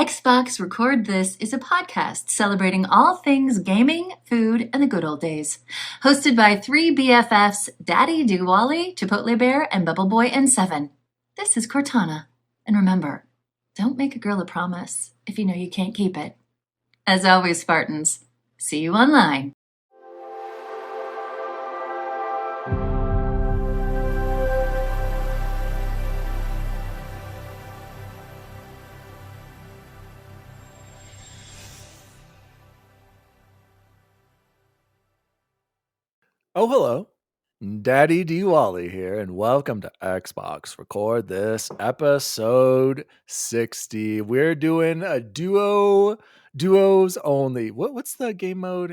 Xbox Record This is a podcast celebrating all things gaming, food, and the good old days. Hosted by three BFFs, DaddyDWALLY, Chipotlebear, and Bubbleboy and Seven. This is Cortana. And remember, don't make a girl a promise if you know you can't keep it. As always, Spartans, see you online. Oh, hello. DaddyDWALLY here, and welcome to Xbox Record This, episode 60. We're doing a duos only. What's the game mode?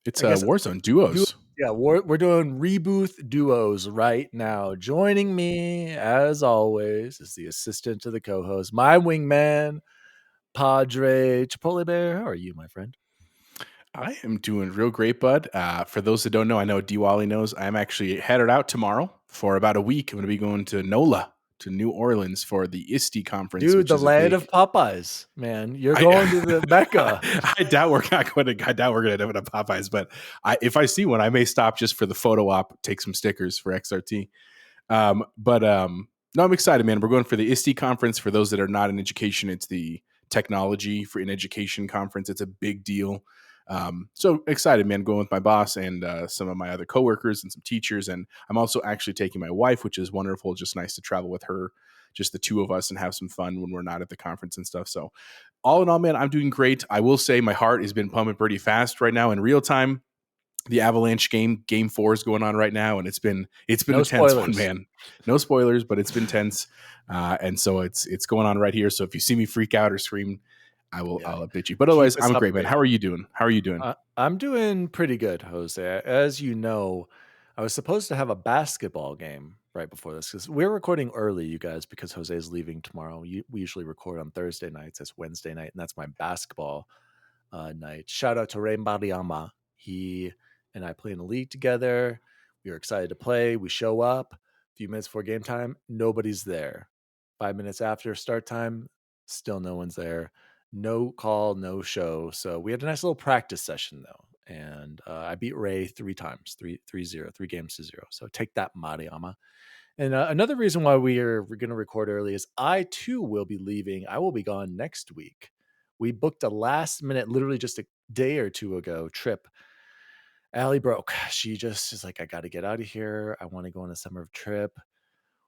It's Warzone duos. We're doing reboot duos right now. Joining me, as always, is the assistant to the co-host, my wingman, Padre Chipotlebear. How are you, my friend? I am doing real great, bud. For those that don't know, I know DWALLY knows, I'm actually headed out tomorrow for about a week. I'm going to be going to NOLA, to New Orleans, for the ISTE conference. Dude, the land of Popeyes, man. You're going to the Mecca. I doubt we're going to end up at Popeyes, but if I see one, I may stop just for the photo op, take some stickers for XRT. No, I'm excited, man. We're going for the ISTE conference. For those that are not in education, it's the Technology for in Education conference. It's a big deal. So excited, man, going with my boss and some of my other coworkers and some teachers. And I'm also actually taking my wife, which is wonderful. Just nice to travel with her, just the two of us, and have some fun when we're not at the conference and stuff. So all in all, man, I'm doing great. I will say my heart has been pumping pretty fast right now in real time. The Avalanche game 4 is going on right now, and it's been no a tense one, man. No spoilers, but it's been tense. And so it's going on right here. So if you see me freak out or scream, I'll update you. But otherwise, I'm great, man. How are you doing? I'm doing pretty good, Jose. As you know, I was supposed to have a basketball game right before this because we're recording early, you guys, because Jose is leaving tomorrow. We usually record on Thursday nights. It's Wednesday night, and that's my basketball night. Shout out to Rain Bariyama. He and I play in a league together. We were excited to play. We show up. A few minutes before game time, nobody's there. 5 minutes after start time, still no one's there. No call, no show. So we had a nice little practice session, though. And I beat Ray 3 times, 3-0, 3 games to 0. So take that, Mariyama. And another reason why we're going to record early is I, too, will be leaving. I will be gone next week. We booked a last minute, literally just a day or two ago, trip. Allie broke. She just is like, I got to get out of here. I want to go on a summer trip.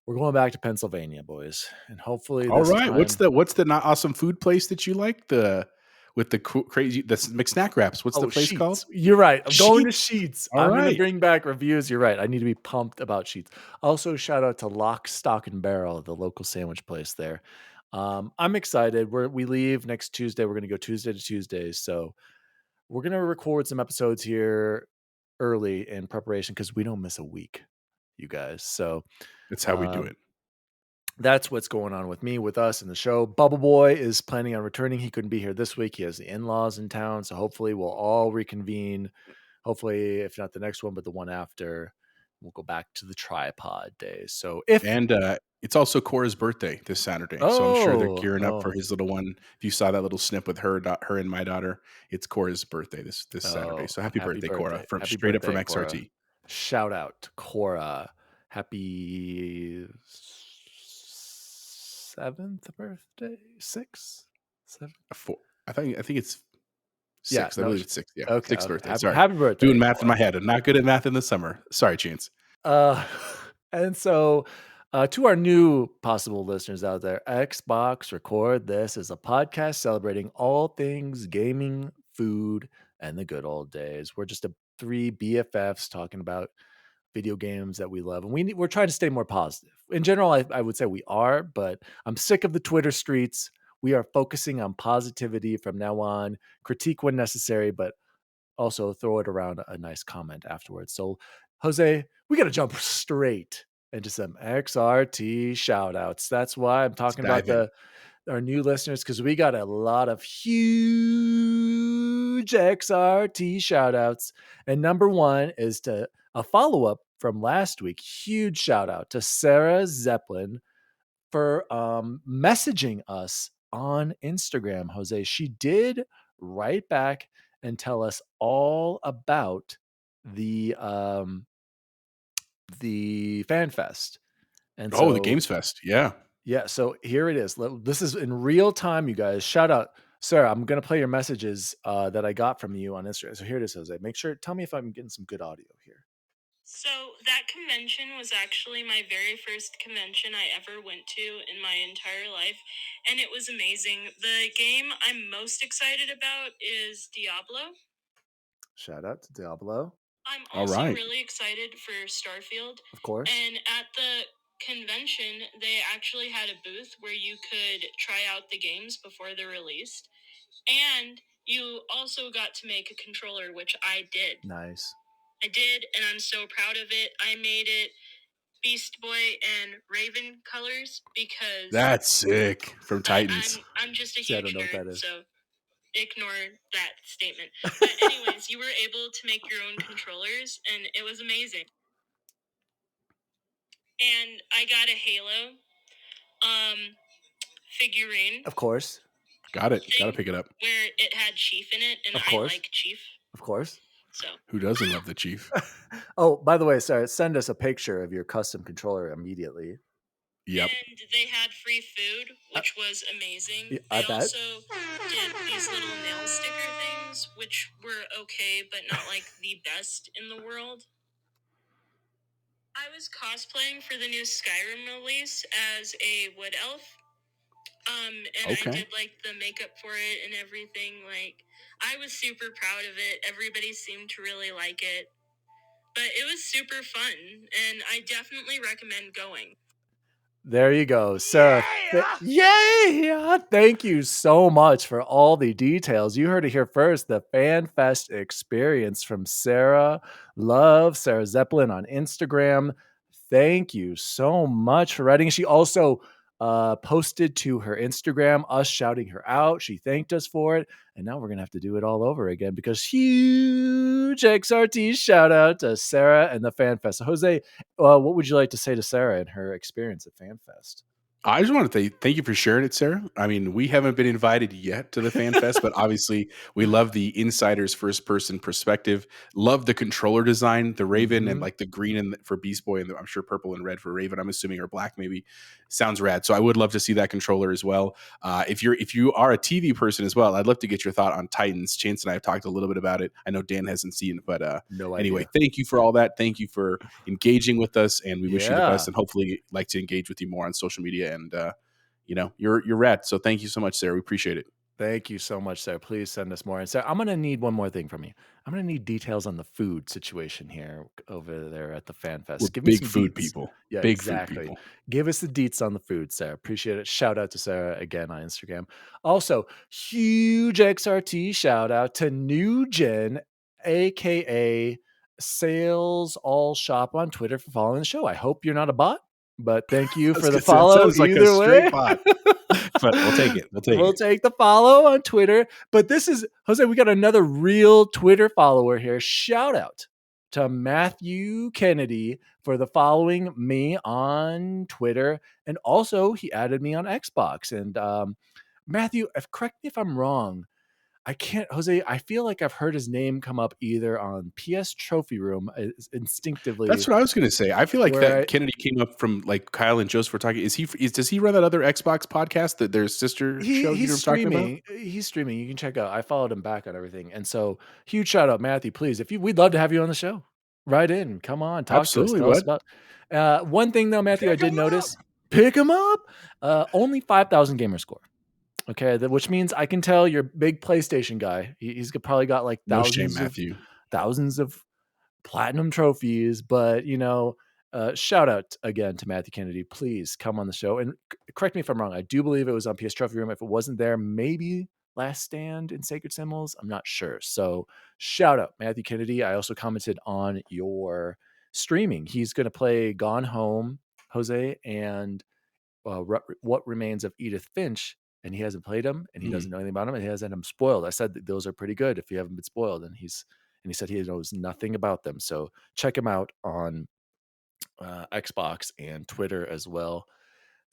We're going back to Pennsylvania, boys, and hopefully. All right. What's the not awesome food place that you like? With the crazy McSnack wraps. What's the place Sheets. called? You're right. I'm going to Sheets. I'm going to bring back reviews. You're right. I need to be pumped about Sheets. Also, shout out to Lock, Stock, and Barrel, the local sandwich place there. I'm excited. We leave next Tuesday. We're going to go Tuesday to Tuesdays. So we're going to record some episodes here early in preparation because we don't miss a week, you guys. So that's how we do it. That's what's going on with us in the show. Bubble Boy is planning on returning. He couldn't be here this week. He has the in-laws in town. So hopefully we'll all reconvene. Hopefully, if not the next one, but the one after, we'll go back to the tripod days. So it's also Cora's birthday this Saturday. So I'm sure they're gearing up for his little one. If you saw that little snip with her and my daughter, it's Cora's birthday this Saturday. So happy birthday, Cora, straight up from XRT. Cora. Shout out to Cora. Happy 7th birthday, 6th, 7th, 4. I think it's 6. I believe it's 6. Yeah, okay, 6th birthday. Sorry, happy birthday. Doing math in my head. I'm not good at math in the summer. Sorry, Chance. And so, to our new possible listeners out there, Xbox Record This is a podcast celebrating all things gaming, food, and the good old days. We're just 3 BFFs talking about video games that we love, and we're trying to stay more positive. In general, I would say we are, but I'm sick of the Twitter streets. We are focusing on positivity from now on. Critique when necessary, but also throw it around a nice comment afterwards. So, Jose, we got to jump straight into some XRT shout outs. That's why I'm talking about our new listeners, because we got a lot of huge XRT shout outs. And number one is to a follow-up from last week. Huge shout out to Sarah Zeppelin for messaging us on Instagram, Jose. She did write back and tell us all about the fan fest. And Oh, the so Games Fest. Yeah. yeah, so here it is. This is in real time, you guys. Shout out, Sarah. I'm gonna play your messages that I got from you on Instagram. So here it is, Jose. Make sure, tell me if I'm getting some good audio here. So that convention was actually my very first convention I ever went to in my entire life, and it was amazing. The game I'm most excited about is Diablo. Shout out to Diablo. I'm All also right. really excited for Starfield. Of course. And at the convention, they actually had a booth where you could try out the games before they're released. And you also got to make a controller, which I did. Nice. I did, and I'm so proud of it. I made it Beast Boy and Raven colors because That's sick. From Titans. I'm just a See, I huge don't know what nerd, that is. so ignore that statement. But anyways, you were able to make your own controllers, and it was amazing. And I got a Halo figurine. Of course. Got it. Got to pick it up. Where it had Chief in it, and Of I course. like Chief. Of course. So Who doesn't love the Chief? Oh, by the way, Sarah, send us a picture of your custom controller immediately. Yep. And they had free food, which was amazing. Yeah, They I bet. also did these little nail sticker things, which were okay, but not like the best in the world. I was cosplaying for the new Skyrim release as a wood elf. And Okay. I did like the makeup for it and everything. Like, I was super proud of it. Everybody seemed to really like it. But it was super fun, and I definitely recommend going. There you go, Sarah. Yay! Thank you so much for all the details. You heard it here first. The Fan Fest experience from Sarah. Love Sarah Zeppelin on Instagram. Thank you so much for writing. She also posted to her Instagram us shouting her out. She thanked us for it. And now we're going to have to do it all over again because huge XRT shout out to Sarah and the Fan Fest. So Jose, what would you like to say to Sarah and her experience at Fan Fest? I just want to say thank you for sharing it, Sarah. I mean, we haven't been invited yet to the Fan Fest, but obviously we love the insider's first person perspective. Love the controller design, the Raven and like the green and for Beast Boy, and I'm sure purple and red for Raven. I'm assuming, or black maybe. Sounds rad. So I would love to see that controller as well. If you are a TV person as well, I'd love to get your thought on Titans. Chance and I have talked a little bit about it. I know Dan hasn't seen it, but No anyway, idea. thank you for all that. Thank you for engaging with us, and we wish you the Yeah. best, and hopefully like to engage with you more on social media. And you're rad. So thank you so much, Sarah. We appreciate it. Thank you so much, Sarah. Please send us more. And Sarah, I'm going to need one more thing from you. I'm going to need details on the food situation here over there at the Fan Fest. We're Give me big some food deets. people. Yeah, Big exactly. food people. Give us the deets on the food, Sarah. Appreciate it. Shout out to Sarah again on Instagram. Also, huge XRT shout out to New Gen, aka Sales All Shop on Twitter for following the show. I hope you're not a bot, but thank you for the follow. Sounds like either a way. straight bot. But we'll take it. We'll take the follow on Twitter. But this is, Jose, we got another real Twitter follower here. Shout out to Matthew Kennedy for the following me on Twitter. And also, he added me on Xbox. And Matthew, correct me if I'm wrong. I can't, Jose, I feel like I've heard his name come up either on PS Trophy Room instinctively. That's what I was going to say. I feel like that Kennedy came up from like Kyle and Joseph were talking. Does he run that other Xbox podcast that their sister show he's you were talking about? He's streaming. You can check out. I followed him back on everything. And so huge shout out, Matthew, please. We'd love to have you on the show. Write in. Come on. Talk Absolutely, to us. Tell us about one thing though, Matthew, I did notice. Pick him up. Only 5,000 gamer score. Okay, which means I can tell you're a big PlayStation guy. He's probably got like thousands of platinum trophies, but shout out again to Matthew Kennedy. Please come on the show and correct me if I'm wrong. I do believe it was on PS Trophy Room. If it wasn't there, maybe Last Stand in Sacred Symbols. I'm not sure. So shout out Matthew Kennedy. I also commented on your streaming. He's going to play Gone Home, Jose, and What Remains of Edith Finch. And he hasn't played them, and he doesn't know anything about them, and he hasn't had them spoiled. I said that those are pretty good if you haven't been spoiled, and he said he knows nothing about them. So check him out on Xbox and Twitter as well.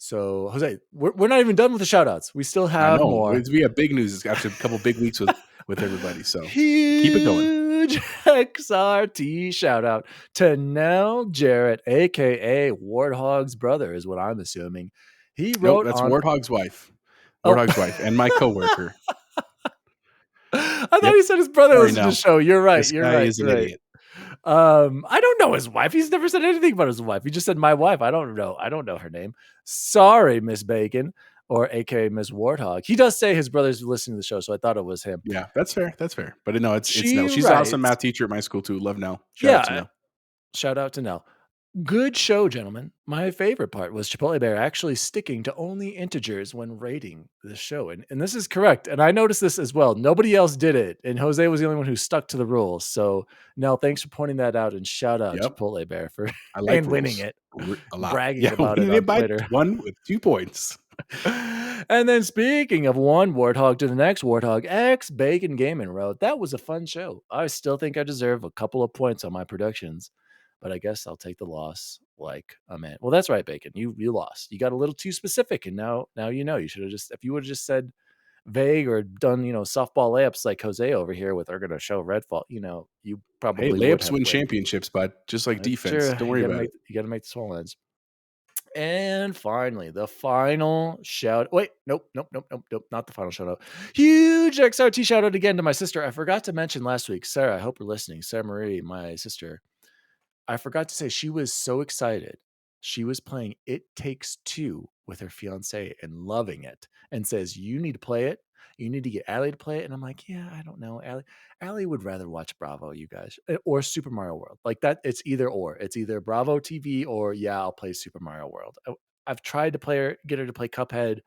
So, Jose, we're not even done with the shout outs. We still I have know more. we have big news after a couple big weeks with everybody. So keep it going. Huge XRT shout out to Nell Jarrett, aka Warthog's brother, is what I'm assuming. He wrote That's on Warthog's wife. Oh. Warthog's wife and my coworker. I thought Yep. he said his brother Sorry, listened to Nell. the show. You're right. This You're guy right. is an right. idiot. I don't know his wife. He's never said anything about his wife. He just said my wife. I don't know her name. Sorry, Miss Bacon, or aka Miss Warthog. He does say his brother's listening to the show, so I thought it was him. Yeah, that's fair. That's fair. But no, it's She Nell. She's an awesome writes- math teacher at my school too. Love Nell. Shout out to Nell. Shout out to Nell. Good show, gentlemen. My favorite part was Chipotlebear actually sticking to only integers when rating the show. And this is correct. And I noticed this as well. Nobody else did it. And Jose was the only one who stuck to the rules. So, Nell, thanks for pointing that out. And shout out Chipotlebear for winning it. A lot. Bragging about it on by Twitter. 1 with 2 points. And then speaking of one Warthog to the next Warthog, X Bacon Gaming wrote, that was a fun show. I still think I deserve a couple of points on my productions, but I guess I'll take the loss like a man. Well, that's right, Bacon. You lost. You got a little too specific, and now you know. You should have if you would have just said vague or done, softball layups like Jose over here with are gonna show Redfall, you probably layups win championships, bud. Just like defense. Sure. Don't worry about it. You got to make the small ends. And finally, the final shout. Wait, nope, not the final shout out. Huge XRT shout out again to my sister. I forgot to mention last week, Sarah. I hope you're listening. Sarah Marie, my sister. I forgot to say she was so excited. She was playing It Takes Two with her fiance and loving it, and says, "You need to play it. You need to get Allie to play it." And I'm like, "Yeah, I don't know. Allie would rather watch Bravo, you guys, or Super Mario World. Like that. It's either or. It's either Bravo TV or I'll play Super Mario World. I've tried to get her to play Cuphead.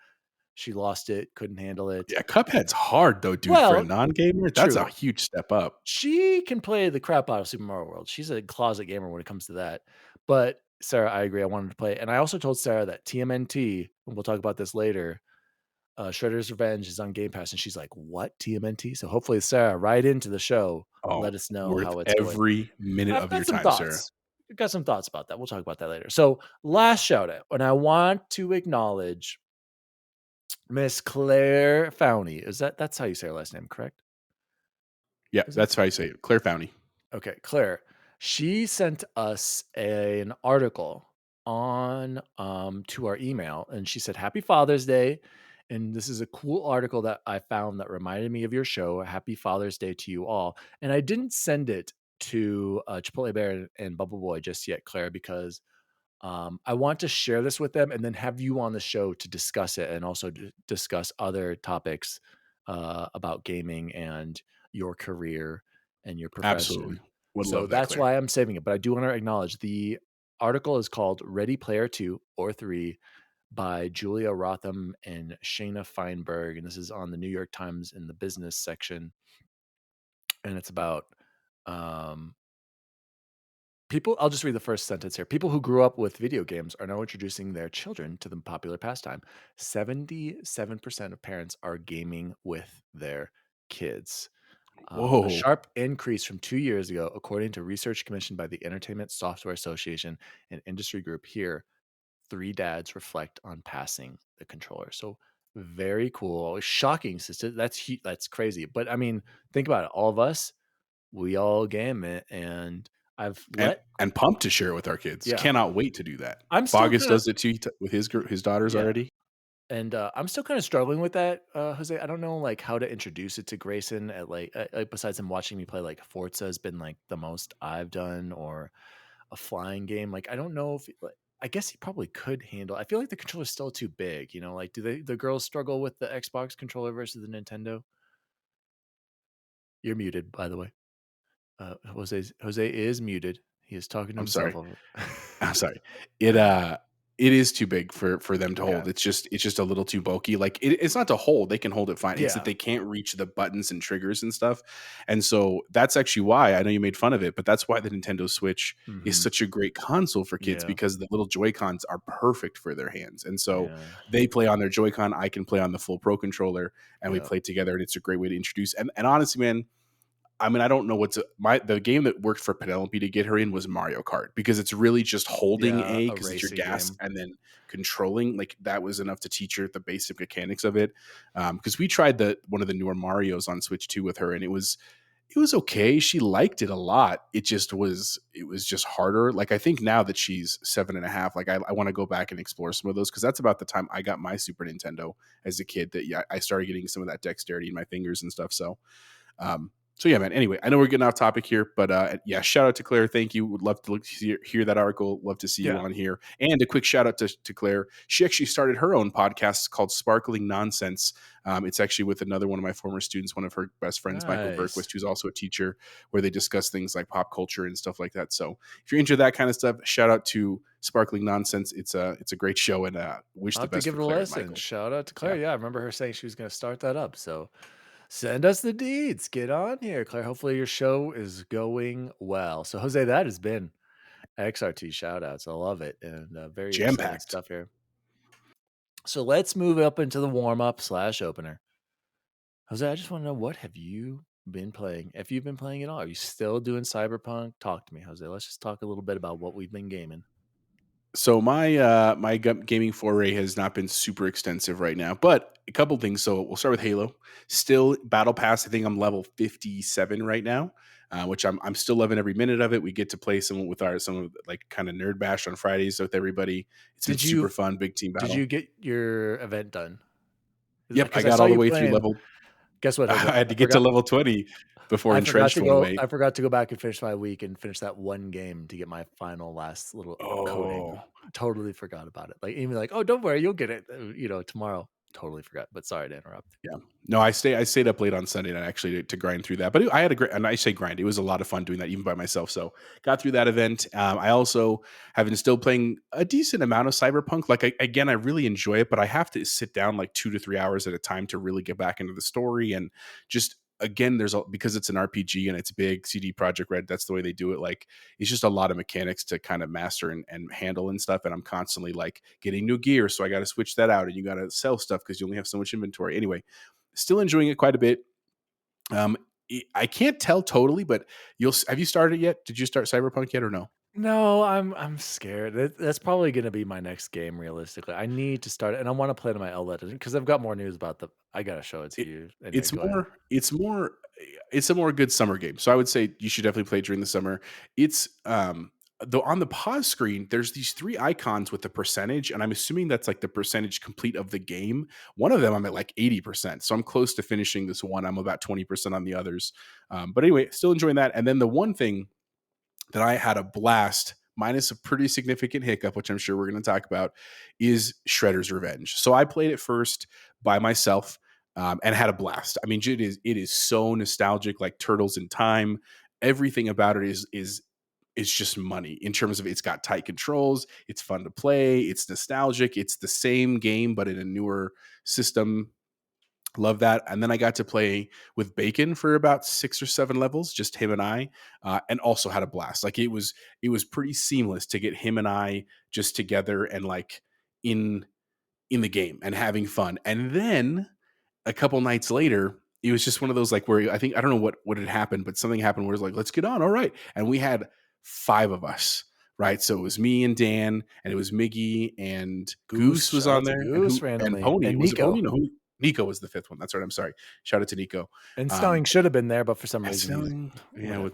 She lost it. Couldn't handle it. Yeah, Cuphead's hard though, dude. For a non-gamer, that's a huge step up. She can play the crap out of Super Mario World. She's a closet gamer when it comes to that. But Sarah, I agree. I wanted to play it. And I also told Sarah that TMNT, and we'll talk about this later, Shredder's Revenge is on Game Pass. And she's like, what, TMNT? So hopefully, Sarah, right into the show, let us know how it's going. Every minute of your time, Sarah. I've got some thoughts about that. We'll talk about that later. So last shout out, and I want to acknowledge Miss Claire Foundry. That's how you say her last name, correct? Yeah, that's how you say it. Claire Foundry. Okay, Claire. She sent us an article on to our email, and she said, "Happy Father's Day." And this is a cool article that I found that reminded me of your show. Happy Father's Day to you all. And I didn't send it to Chipotlebear and Bubble Boy just yet, Claire, because I want to share this with them and then have you on the show to discuss it and also discuss other topics about gaming and your career and your profession. Absolutely. So that's why I'm saving it. But I do want to acknowledge the article is called Ready Player 2 or 3 by Julia Rotham and Shayna Feinberg. And this is on the New York Times in the business section. And it's about people. I'll just read the first sentence here. People who grew up with video games are now introducing their children to the popular pastime. 77% of parents are gaming with their kids. A sharp increase from 2 years ago, according to research commissioned by the Entertainment Software Association and industry group here. 3 dads reflect on passing the controller. So very cool. Shocking. That's crazy. But I mean, think about it. All of us, we all game it, and and pumped to share it with our kids. Yeah. Cannot wait to do that. August does it too with his daughters already. And I'm still kind of struggling with that, Jose. I don't know like how to introduce it to Grayson at like besides him watching me play like Forza has been like the most I've done, or a flying game. Like I don't know if I guess he probably could handle. I feel like the controller's still too big, like do the girls struggle with the Xbox controller versus the Nintendo? You're muted, by the way. Jose is muted. He is talking to himself. I'm sorry. It is too big for them to hold. It's just a little too bulky. Like it's not to hold. They can hold it fine. It's that they can't reach the buttons and triggers and stuff. And so that's actually why, I know you made fun of it, but that's why the Nintendo Switch is such a great console for kids, because the little Joy-Cons are perfect for their hands. And so they play on their Joy-Con. I can play on the full Pro controller, and we play together, and it's a great way to introduce. And honestly, man, I mean, I don't know the game that worked for Penelope to get her in was Mario Kart, because it's really just holding Yeah, A a because it's your racing gas game. and then controlling. Like, that was enough to teach her the basic mechanics of it. Because we tried one of the newer Marios on Switch 2 with her, and it was okay. She liked it a lot. It was just harder. Like, I think now that she's 7.5, like I want to go back and explore some of those, because that's about the time I got my Super Nintendo as a kid, that I started getting some of that dexterity in my fingers and stuff. Um, so yeah, man. Anyway, I know we're getting off topic here, but yeah, shout out to Claire. Thank you. Would love to hear that article. Love to see you Yeah. on here. And a quick shout out to Claire. She actually started her own podcast called Sparkling Nonsense. It's actually with another one of my former students, one of her best friends, Michael Nice. Berquist, who's also a teacher, where they discuss things like pop culture and stuff like that. So if you're into that kind of stuff, shout out to Sparkling Nonsense. It's a great show, and wish I'll the have to best give for it a Claire and listen. Michael. Shout out to Claire. Yeah. Yeah, I remember her saying she was going to start that up. So send us the deeds. Get on here, Claire. Hopefully your show is going well. So Jose, that has been XRT shoutouts. I love it, and very exciting Jam-packed. stuff here. So let's move up into the warm-up / opener. Jose, I just want to know, what have you been playing? If you've been playing at all, are you still doing Cyberpunk? Talk to me, Jose. Let's just talk a little bit about what we've been gaming. So my gaming foray has not been super extensive right now, but a couple things. So we'll start with Halo. Still Battle Pass. I think I'm level 57 right now, which I'm still loving every minute of it. We get to play some of like kind of nerd bash on Fridays with everybody. It's been super fun. Big team battle. Did you get your event done? Yep, I got all the way through level. Guess what, Jose? I had to get to level 20 before Entrenched went away. I forgot to go back and finish my week and finish that one game to get my final last little coding. Totally forgot about it. Like, even like, oh, don't worry, you'll get it, tomorrow. Totally forgot. But sorry to interrupt. Yeah. No, I stayed up late on Sunday night actually to grind through that. But I had a great, and I say grind, it was a lot of fun doing that even by myself. So got through that event. I also have been still playing a decent amount of Cyberpunk. Like, I really enjoy it, but I have to sit down like 2 to 3 hours at a time to really get back into the story. And just, again, because it's an RPG and it's big, CD Projekt Red, that's the way they do it. Like, it's just a lot of mechanics to kind of master and handle and stuff. And I'm constantly like getting new gear, so I got to switch that out, and you got to sell stuff because you only have so much inventory. Anyway, still enjoying it quite a bit. I can't tell totally, but have you started yet? Did you start Cyberpunk yet or no? No, I'm scared. That's probably going to be my next game. Realistically, I need to start it, and I want to play it on my OLED because I've got more news about I gotta show it to you. Anyway, It's a more good summer game. So I would say you should definitely play it during the summer. It's though on the pause screen, there's these 3 icons with the percentage, and I'm assuming that's like the percentage complete of the game. One of them I'm at like 80%. So I'm close to finishing this one. I'm about 20% on the others. But anyway, still enjoying that. And then the one thing that I had a blast, minus a pretty significant hiccup, which I'm sure we're going to talk about, is Shredder's Revenge. So I played it first by myself and had a blast. I mean, it is so nostalgic, like Turtles in Time. Everything about it is just money in terms of, it's got tight controls, it's fun to play, it's nostalgic, it's the same game but in a newer system. Love that. And then I got to play with Bacon for about 6 or 7 levels, just him and I, and also had a blast. Like, it was pretty seamless to get him and I just together and like in the game and having fun. And then a couple nights later, it was just one of those, like, where I don't know what had happened, but something happened where it's like, let's get on. All right. And we had 5 of us. Right. So it was me and Dan, and it was Miggy, and Goose was on there. And Pony. And Was it Nico. Pony? No, Nico was the 5th one. That's right. I'm sorry. Shout out to Nico. And Snelling should have been there, but for some reason, Snelling,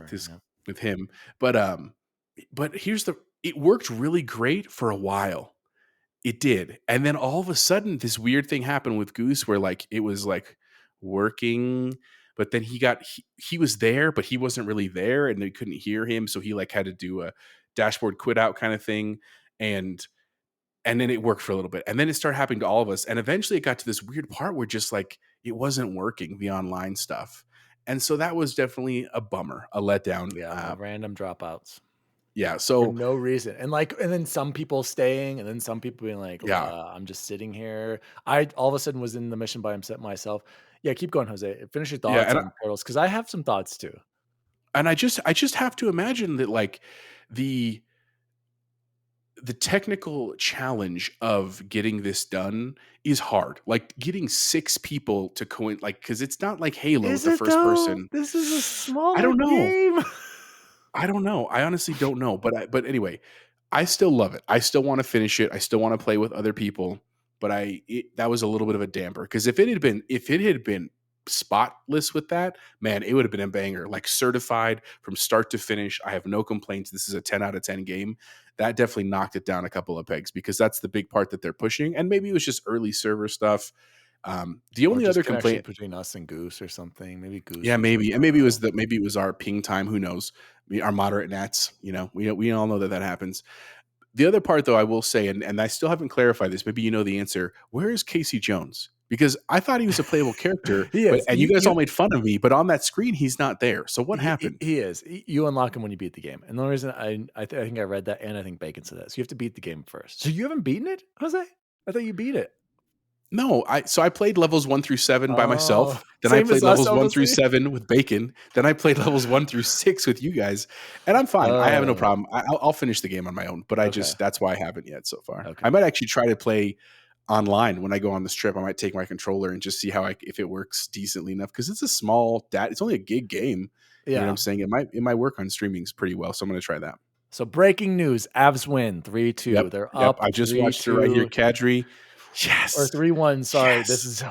with him. But it worked really great for a while. It did. And then all of a sudden, this weird thing happened with Goose where like it was like working, but then he was there, but he wasn't really there, and they couldn't hear him. So he like had to do a dashboard quit out kind of thing. And then it worked for a little bit. And then it started happening to all of us. And eventually it got to this weird part where just like it wasn't working, the online stuff. And so that was definitely a bummer, a letdown. Yeah, random dropouts. Yeah. So for no reason. And then some people staying, and then some people being like, Yeah. I'm just sitting here. I all of a sudden was in the mission by myself. Yeah, keep going, Jose. Finish your thoughts on Turtles, because I have some thoughts too. And I just have to imagine that like the technical challenge of getting this done is hard. Like getting 6 people to like, because it's not like Halo with Is the it first though? person. This is a I smaller don't know. game. I don't know. I honestly don't know. But anyway, I still love it. I still want to finish it. I still want to play with other people. But that was a little bit of a damper, because if it had been spotless with that, man, it would have been a banger. Like certified from start to finish. I have no complaints. This is a 10 out of 10 game. That definitely knocked it down a couple of pegs, because that's the big part that they're pushing. And maybe it was just early server stuff. The Or only just other connections complaint, between us and Goose or something. Maybe Goose yeah, was like, maybe, and maybe it was our ping time. Who knows? Our moderate nats. We all know that happens. The other part, though, I will say, and I still haven't clarified this. Maybe you know the answer. Where is Casey Jones? Because I thought he was a playable character, he is. and you guys all made fun of me. But on that screen, he's not there. So what happened? He is. You unlock him when you beat the game. And the only reason I think I read that, and I think Bacon said that. So you have to beat the game first. So you haven't beaten it, Jose? I thought you beat it. No, I played levels 1 through 7 by myself. Then I same as played us, levels 1 through honestly. 7 with Bacon. Then I played levels 1 through 6 with you guys, and I'm fine. I have no problem. I'll finish the game on my own, but that's why I haven't yet so far. Okay. I might actually try to play online when I go on this trip. I might take my controller and just see if it works decently enough, because it's a small it's only a gig game. You know what I'm saying? It might work on streamings pretty well, so I'm going to try that. So breaking news: Avs win 3-2. Yep, They're up. I just 3-2. watched it right here. Kadri. Yes. Or 3-1. Sorry. Yes. This is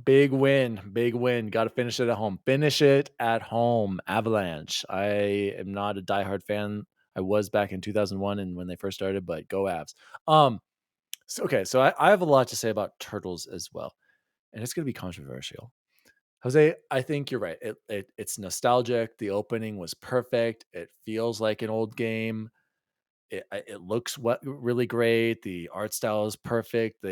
big win. Big win. Got to finish it at home. Finish it at home. Avalanche. I am not a diehard fan. I was back in 2001 and when they first started, but go Avs. So I have a lot to say about Turtles as well, and it's going to be controversial. Jose, I think you're right. It's nostalgic. The opening was perfect. It feels like an old game. It looks really great. The art style is perfect.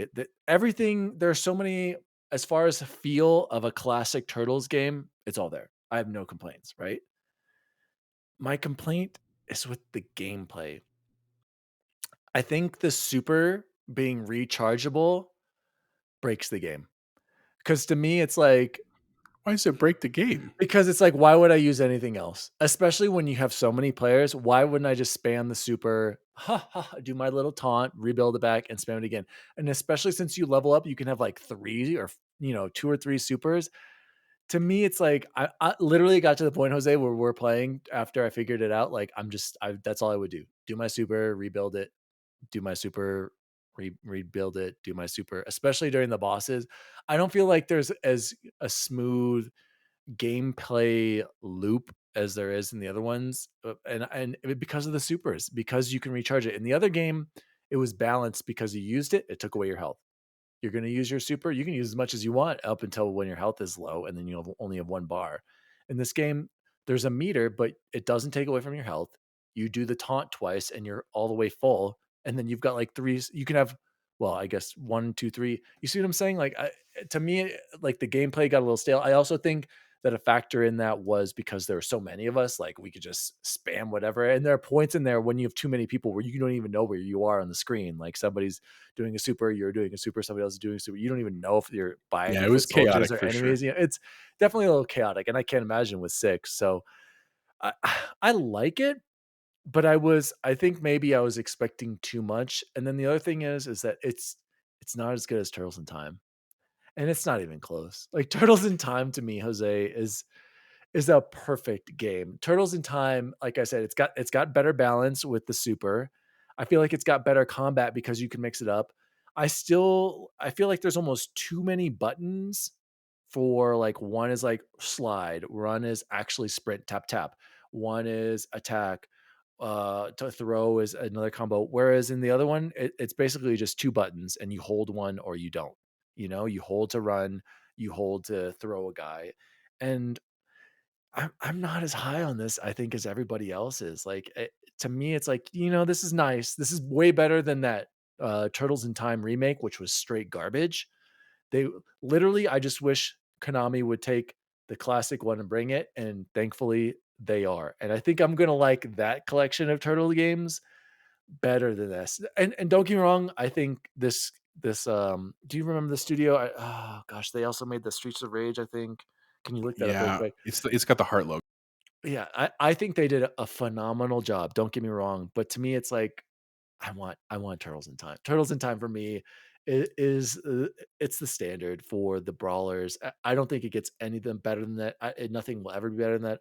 Everything. There's so many, as far as the feel of a classic Turtles game, it's all there. I have no complaints. Right. My complaint is with the gameplay. I think the super being rechargeable breaks the game. Because to me, it's like, why does it break the game? Because it's like, why would I use anything else? Especially when you have so many players. Why wouldn't I just spam the super, do my little taunt, rebuild it back, and spam it again? And especially since you level up, you can have like 3 or 2 or 3 supers. To me, it's like I literally got to the point, Jose, where we're playing after I figured it out. Like that's all I would do. Do my super, rebuild it, do my super, rebuild it, do my super, especially during the bosses. I don't feel like there's as a smooth gameplay loop as there is in the other ones, and because of the supers, because you can recharge it. In the other game, it was balanced because you used it took away your health. You're going to use your super, you can use as much as you want up until when your health is low, and then you'll only have 1 bar. In this game, there's a meter, but it doesn't take away from your health. You do the taunt twice and you're all the way full, and then you've got like 3, you can have, well, I guess 1, 2, 3. You see what I'm saying? Like to me, like the gameplay got a little stale. I also think that a factor in that was because there were so many of us, like we could just spam whatever. And there are points in there when you have too many people where you don't even know where you are on the screen. Like somebody's doing a super, you're doing a super, somebody else is doing a super. You don't even know if you're buying it was chaotic or for enemies. sure. It's definitely a little chaotic, and I can't imagine with 6. So I like it, but I think maybe I was expecting too much. And then the other thing is that it's not as good as Turtles in Time. And it's not even close. Like Turtles in Time to me, Jose, is a perfect game. Turtles in Time, like I said, it's got better balance with the super. I feel like it's got better combat because you can mix it up. I feel like there's almost too many buttons for like, one is like slide, one is actually sprint, tap tap, one is attack, to throw is another combo. Whereas in the other one, it's basically just 2 buttons and you hold one or you don't. You hold to run, you hold to throw a guy. And I'm not as high on this, I think, as everybody else is. Like to me, it's like, this is nice. This is way better than that Turtles in Time remake, which was straight garbage. They literally, I just wish Konami would take the classic one and bring it, and thankfully they are. And I think I'm gonna like that collection of Turtle games better than this. And don't get me wrong, I think this do you remember the studio? Oh gosh, they also made the Streets of Rage, I think. Can you look that up really Yeah, quick? it's got the heart logo. Yeah, I think they did a phenomenal job. Don't get me wrong, but to me, it's like I want Turtles in Time. Turtles in Time for me is it's the standard for the brawlers. I don't think it gets anything better than that. Nothing will ever be better than that.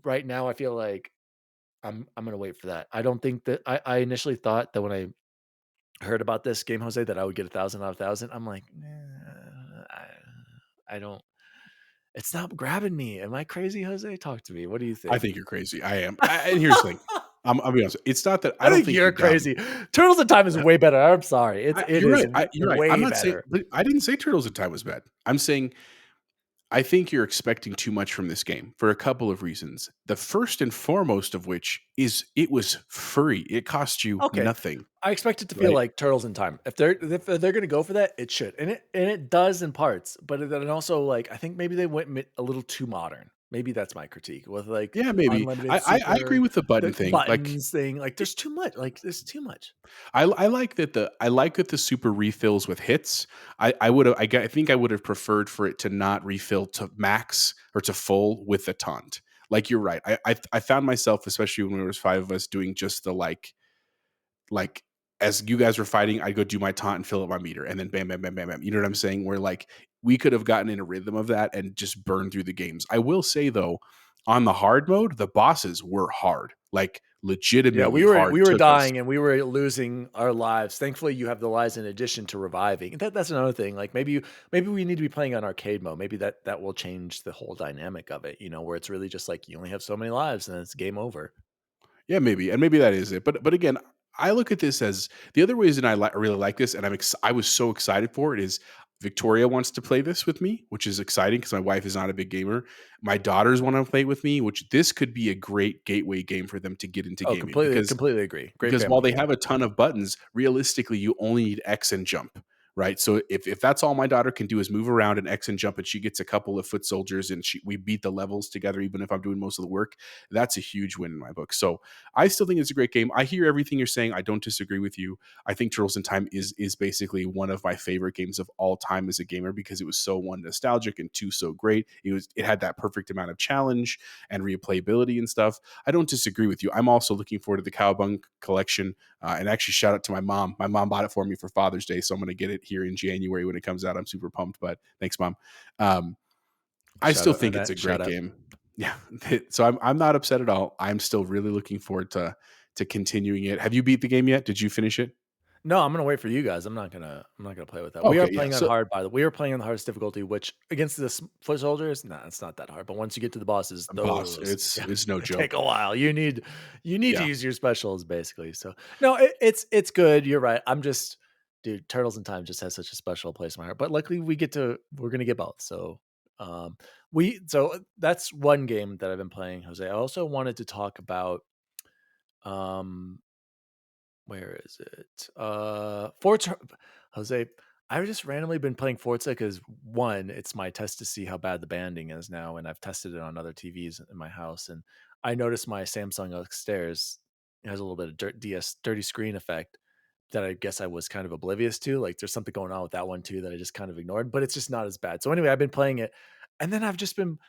Right now, I feel like I'm gonna wait for that. I don't think that I initially thought that when I heard about this game, Jose, that I would get 1,000 out of 1,000. I'm like, nah, I don't. It's not grabbing me. Am I crazy, Jose? Talk to me. What do you I think? think you're crazy. I am. And here's the thing. I'll be honest. It's not that I I don't think think you're you're dumb. crazy. Turtles in Time is way better. I'm sorry. It You're is right. You're right. I'm way not saying, better. but I didn't say Turtles in Time was bad. I'm saying I think you're expecting too much from this game for a couple of reasons. The first and foremost of which is it was free. It cost you Okay. nothing, I expect it to feel right? like Turtles in Time. If they're going to go for that, it should, and it does in parts. But then also, like, I think maybe they went a little too modern. Maybe that's my critique with like Yeah, maybe. unlimited I agree super, with the button the thing. Like buttons thing. Like, there's too much. Like, there's too much. I like that the super refills with hits. I think I would have preferred for it to not refill to max or to full with the taunt. Like you're right. I found myself, especially when there was 5 of us, doing just the like as you guys were fighting, I'd go do my taunt and fill up my meter, and then bam, bam, bam, bam, bam. You know what I'm saying? Where like we could have gotten in a rhythm of that and just burned through the games. I will say though, on the hard mode, the bosses were hard, like Yeah, legitimately we hard. were Took us. dying and we were losing our lives. Thankfully, you have the lives in addition to reviving. That's another thing. Like, maybe we need to be playing on arcade mode. Maybe that will change the whole dynamic of it. Where it's really just like you only have so many lives and it's game over. Yeah, maybe, and maybe that is it. But again, I look at this as the other reason really like this, and I was so excited for it is Victoria wants to play this with me, which is exciting because my wife is not a big gamer. My daughters want to play with me, which this could be a great gateway game for them to get into Oh, gaming completely agree. Great while family they game. have a ton of buttons, realistically, you only need X and jump, right? So if that's all my daughter can do is move around and X and jump, and she gets a couple of foot soldiers, and we beat the levels together, even if I'm doing most of the work, that's a huge win in my book. So I still think it's a great game. I hear everything you're saying. I don't disagree with you. I think Turtles in Time is basically one of my favorite games of all time as a gamer because it was so one nostalgic and two so great. It had that perfect amount of challenge and replayability and stuff. I don't disagree with you. I'm also looking forward to the Cowabunga collection. And actually, shout out to my mom. My mom bought it for me for Father's Day, so I'm going to get it here in January when it comes out. I'm super pumped, but thanks, Mom. I Shout still out, think it's a Annette. Shout great out. game. Yeah, so I'm not upset at all. I'm still really looking forward to continuing it. Have you beat the game yet? Did you finish it? No, I'm gonna wait for you guys. I'm not gonna play with that. We are Okay, yeah. playing on So hard, by the way. We are playing on the hardest difficulty, which against the foot soldiers, nah, it's not that hard. But once you get to the bosses, boss, those it's no joke. take a while. You need to Yeah. use your specials basically. So no, it's good. You're right. I'm just, dude, Turtles in Time just has such a special place in my heart. But luckily we're gonna get both. So that's one game that I've been playing, Jose. I also wanted to talk about um where is it? Forza. Jose, I've just randomly been playing Forza because one, it's my test to see how bad the banding is now, and I've tested it on other TVs in my house, and I noticed my Samsung upstairs has a little bit of dirty screen effect that I guess I was kind of oblivious to. Like, there's something going on with that one too that I just kind of ignored, but it's just not as bad. So anyway, I've been playing it, and then I've just been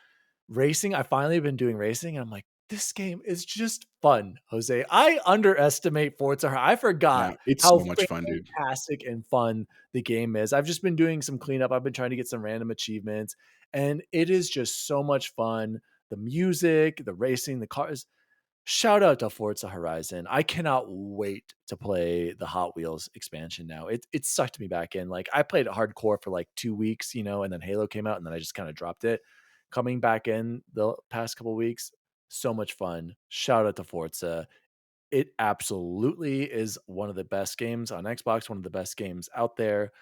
racing. I finally been doing racing, and I'm like, this game is just fun, Jose. I underestimate Forza. I forgot Yeah, it's how so much fun, dude. fantastic and fun the game is. I've just been doing some cleanup. I've been trying to get some random achievements, and it is just so much fun. The music, the racing, the cars. Shout out to Forza Horizon. I cannot wait to play the Hot Wheels expansion now. It sucked me back in. Like, I played it hardcore for like 2 weeks, and then Halo came out and then I just kind of dropped it. Coming back in the past couple weeks, so much fun. Shout out to Forza. It absolutely is one of the best games on Xbox, one of the best games out there.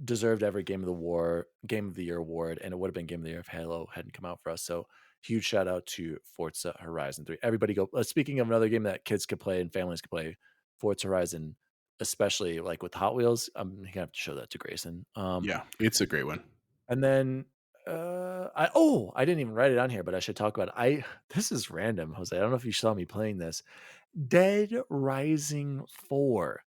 Deserved every Game of the Year award, and it would have been Game of the Year if Halo hadn't come out for us. So huge shout out to Forza Horizon 3. Everybody go. Speaking of another game that kids could play and families could play, Forza Horizon, especially like with Hot Wheels. I'm gonna have to show that to Grayson. Yeah, it's a great one. And then I didn't even write it on here, but I should talk about it. This is random, Jose. I don't know if you saw me playing this. Dead Rising 4.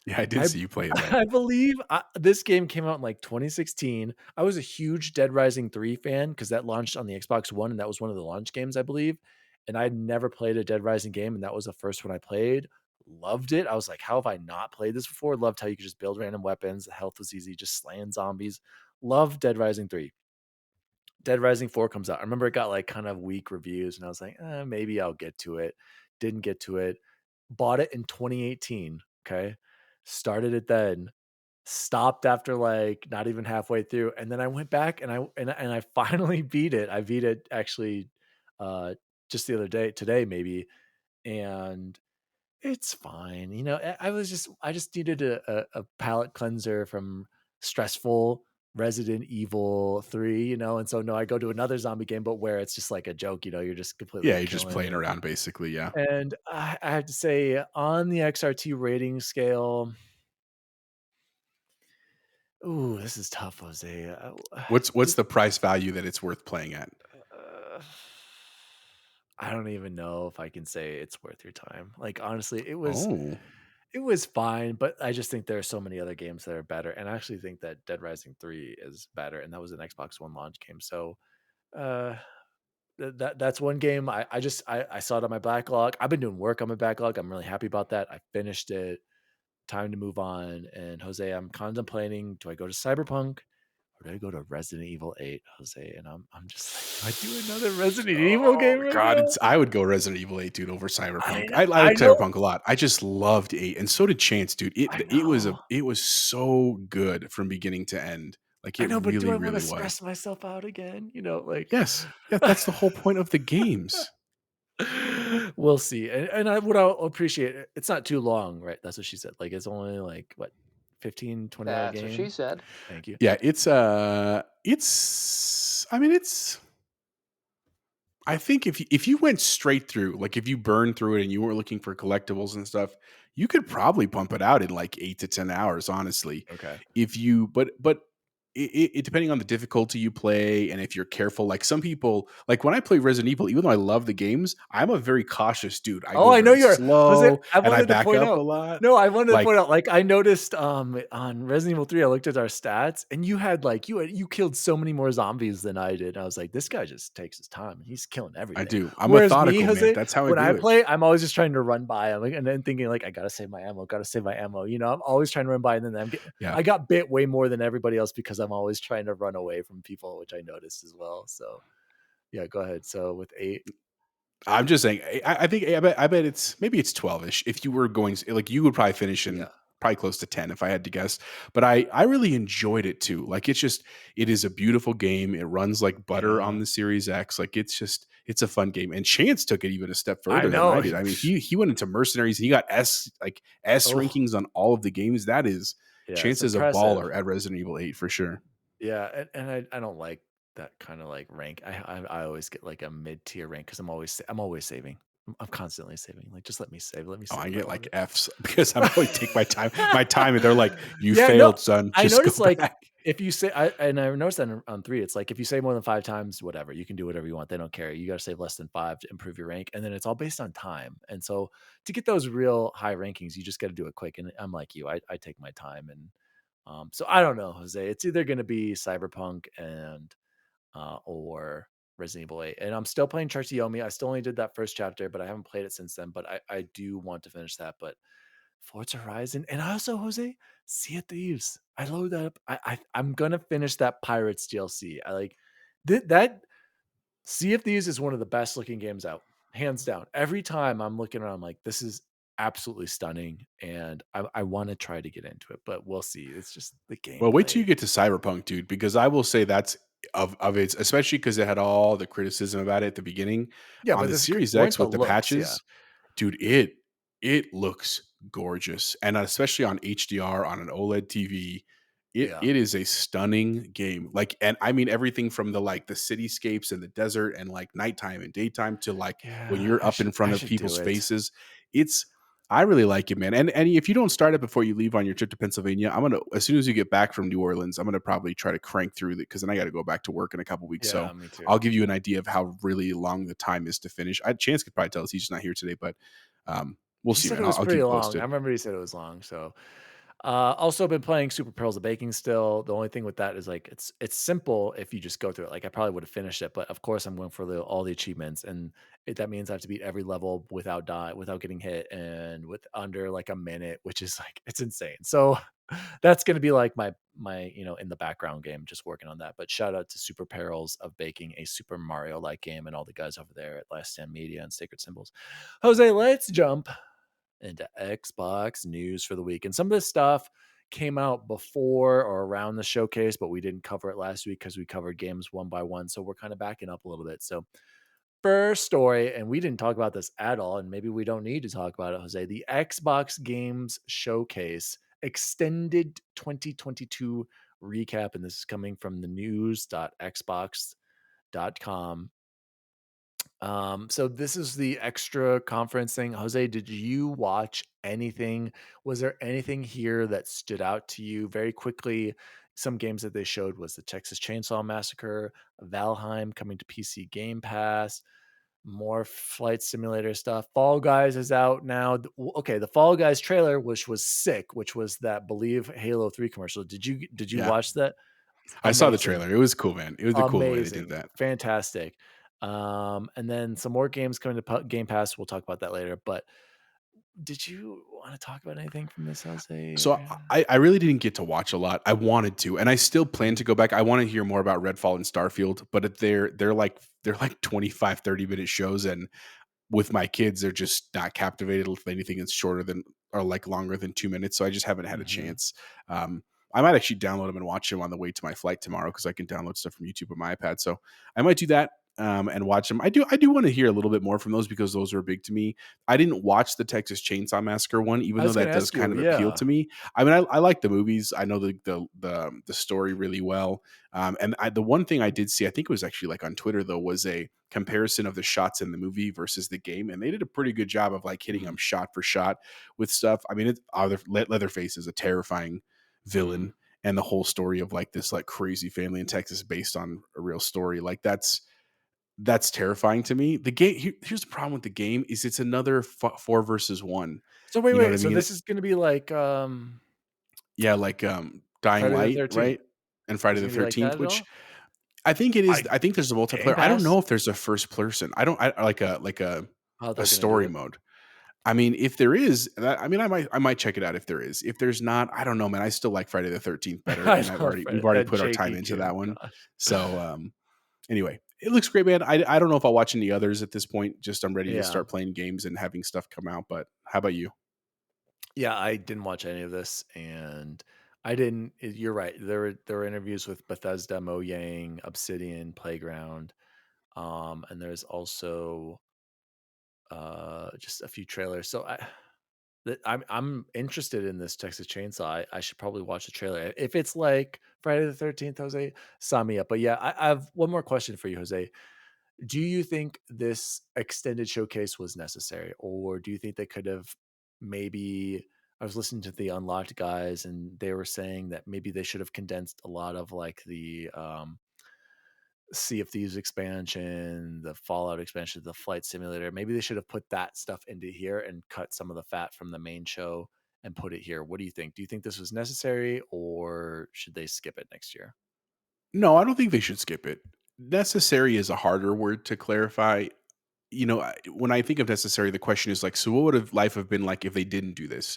Yeah, I did I see you playing that. I believe this game came out in like 2016. I was a huge Dead Rising 3 fan because that launched on the Xbox One, and that was one of the launch games, I believe. And I'd never played a Dead Rising game, and that was the first one I played. loved it. I was like, how have I not played this before? Loved how you could just build random weapons. The health was easy, just slaying zombies. Loved Dead Rising 3. Dead Rising 4 comes out. I remember it got like kind of weak reviews, and I was like, maybe I'll get to it. Didn't get to it. Bought it in 2018. Okay. Started it then. Stopped after like not even halfway through. And then I went back and I finally beat it. I beat it actually uh just the other day, today maybe. And it's fine. You know, I just needed a palate cleanser from stressful Resident Evil 3, you know, and so no, I go to another zombie game, but where it's just like a joke, you know, you're just Yeah, completely you're just killing playing it. around basically. Yeah. And I have to say, on the XRT rating scale, ooh, this is tough, Jose. What's the price value that it's worth playing at? Uh, I don't even know if I can say it's worth your time. Like honestly, Oh, it was fine, but I just think there are so many other games that are better. And I actually think that Dead Rising 3 is better, and that was an Xbox One launch game. So uh that's one game I saw it on my backlog. I've been doing work on my backlog. I'm really happy about that. I finished it. Time to move on. And Jose, I'm contemplating, do I go to Cyberpunk or do I go to Resident Evil 8, Jose? And I'm just like, do I do another Resident Evil oh game right God! now? I would go Resident Evil 8, dude, over Cyberpunk. I I like know, Cyberpunk a lot. I just loved 8, and so did Chance, dude. I It know. it was so good from beginning to end. Like I it know, but do really, I want to really was. stress myself out again? You know, like Yes, yeah, that's the whole point of the games. we'll see. And I would I'll appreciate it. It's not too long, right? That's what she said. Like it's only like what 15, 20 hour That's what she game. said. Thank you. Yeah, I mean, it's. I think if you went straight through, like if you burned through it and you weren't looking for collectibles and stuff, you could probably pump it out in like 8 to 10 hours, honestly. Okay. If you, but it depending on the difficulty you play and if you're careful. Like some people, like when I play Resident Evil, even though I love the games, I'm a very cautious dude. I Oh, go I know very you're Jose, slow I and I wanted to back point up a out. lot. No, I wanted to Like point out, like I noticed on Resident Evil 3, I looked at our stats and you had like you killed so many more zombies than I did. And I was like, this guy just takes his time. He's killing I everything. do. I'm Whereas me, methodical, man. Jose, That's how I when I do it. play, I'm always just trying to run by him, like, and then thinking like I gotta save my ammo, gotta save my ammo. You know, I'm always trying to run by, and then Yeah. I got bit way more than everybody else because I'm always trying to run away from people, which I noticed as well. So yeah, go ahead. So with 8, I'm just saying. I think I bet it's maybe it's 12ish. If you were going like you would probably finish in yeah, probably close to 10 if I had to guess. But I really enjoyed it too. Like it is a beautiful game. It runs like butter on yeah, the Series X. Like it's a fun game. And Chance took it even a step I further than know. I did. I mean, he went into Mercenaries and he got S Oh rankings on all of the games. That is yeah, it's Chance is a impressive. baller at Resident Evil 8 for sure. Yeah, and I don't like that kind of like rank. I always get like a mid tier rank because I'm always saving. I'm constantly saving. Like just let me save. Let me Oh, save. I I get love like it. F's because I'm always take my time, and they're like, "You Yeah, no, failed, son. I Just go noticed like back." if you say I noticed that on 3, it's like if you say more than 5 times, whatever, you can do whatever you want. They don't care. You got to save less than 5 to improve your rank, and then it's all based on time. And so to get those real high rankings, you just got to do it quick. And I'm like you, I take my time, and so I don't know, Jose. It's either going to be Cyberpunk and or Resident Evil 8. And I'm still playing Chartiomi. I still only did that first chapter, but I haven't played it since then. But I do want to finish that. But Forza Horizon, and also Jose, Sea of Thieves. I load that up. I'm gonna finish that Pirates DLC. I like that. Sea of Thieves is one of the best looking games out, hands down. Every time I'm looking around, I'm like, this is absolutely stunning, and I want to try to get into it, but we'll see. It's just the Well, wait till you gameplay. get to Cyberpunk, dude, because I will say that's of its, especially because it had all the criticism about it at the beginning Yeah, on but the this Series weren't X the with the looks. Yeah, patches. Dude, it looks gorgeous, and especially on HDR on an OLED TV, yeah, it is a stunning game. Like, and I mean everything from the like the cityscapes and the desert and like nighttime and daytime to like when yeah. you're up in front I of should do people's it. faces. It's I really like it, man. And if you don't start it before you leave on your trip to Pennsylvania, I'm gonna as soon as you get back from New Orleans, I'm gonna probably try to crank through it because then I got to go back to work in a couple weeks. So Yeah, me too. I'll give you an idea of how really long the time is to finish. Chance could probably tell us he's just not here today, but we'll He see, said man. it was I'll keep pretty you long. I posted. remember he said it was long. So Also been playing Super Pearls of Baking still. The only thing with that is like it's simple if you just go through it. Like I probably would have finished it, but of course I'm going for all the achievements, and that means I have to beat every level without getting hit, and with under like a minute, which is like it's insane. So that's going to be like my in the background game, just working on that. But shout out to Super Perils of Baking, a Super Mario like game, and all the guys over there at Last Stand Media and Sacred Symbols. Jose, let's jump into Xbox news for the week. And some of this stuff came out before or around the showcase, but we didn't cover it last week because we covered games one by one. So we're kind of backing up a little bit. So first story, and we didn't talk about this at all, and maybe we don't need to talk about it, Jose. The Xbox Games Showcase extended 2022 recap, and this is coming from the news.xbox.com. So this is the extra conference thing. Jose, did you watch anything? Was there anything here that stood out to you very quickly? Some games that they showed was the Texas Chainsaw Massacre, Valheim coming to PC Game Pass, more flight simulator stuff. Fall Guys is out now. Okay, the Fall Guys trailer, which was sick, which was that Believe Halo 3 commercial. Did you Yeah. watch that? I saw the Amazing. trailer. It was cool, man. It was a cool way they did Amazing. that. Fantastic. And then some more games coming to Game Pass. We'll talk about that later. But did you want to talk about anything from this, Jose? So I really didn't get to watch a lot. I wanted to, and I still plan to go back. I want to hear more about Redfall and Starfield, but they're like 25, 30-minute shows, and with my kids, they're just not captivated with anything that's shorter than or like longer than 2 minutes. So I just haven't had a chance. I might actually download them and watch them on the way to my flight tomorrow because I can download stuff from YouTube on my iPad. So I might do that and watch them. I do want to hear a little bit more from those because those are big to me. I didn't watch the Texas Chainsaw Massacre one, even though that does kind of appeal to me. I mean, I like the movies. I know the story really well. The one thing I did see, I think it was actually like on Twitter though, was a comparison of the shots in the movie versus the game, and they did a pretty good job of like hitting them shot for shot with stuff. I mean, Leatherface is a terrifying villain, and the whole story of like this like crazy family in Texas based on a real story, like that's terrifying to me. The game here's the problem with the game is it's another 4 versus 1. So wait, You know what I so mean? this is going to be like Yeah, like Dying Friday the Light, 13th? right? And Friday Is it the gonna be like that 13th, at which all? I think it is. I think there's a Game multiplayer. I don't Pass? know if there's a first person. I don't like How a they're gonna do story it? mode. I mean, if there is, I mean, I might check it out if there is. If there's not, I don't know, man. I still like Friday the 13th better, I and love we've already that put our time Jakey into kid. that one. Gosh. So anyway, it looks great, man. I don't know if I'll watch any others at this point. Just I'm ready to Yeah. start playing games and having stuff come out. But how about you? Yeah, I didn't watch any of this, and I didn't. You're right. There were interviews with Bethesda, Mojang, Obsidian, Playground, and there's also just a few trailers. So I'm interested in this Texas Chainsaw. I should probably watch the trailer if it's like Friday the 13th. Jose, sign me up. But yeah, I have one more question for you, Jose. Do you think this extended showcase was necessary, or do you think they could have maybe? I was listening to the Unlocked guys, and they were saying that maybe they should have condensed a lot of like the Sea of Thieves expansion, the Fallout expansion, the flight simulator. Maybe they should have put that stuff into here and cut some of the fat from the main show and put it here. What do you think? Do you think this was necessary, or should they skip it next year? No, I don't think they should skip it. Necessary is a harder word to clarify. You know, when I think of necessary, the question is like, so what would have life have been like if they didn't do this?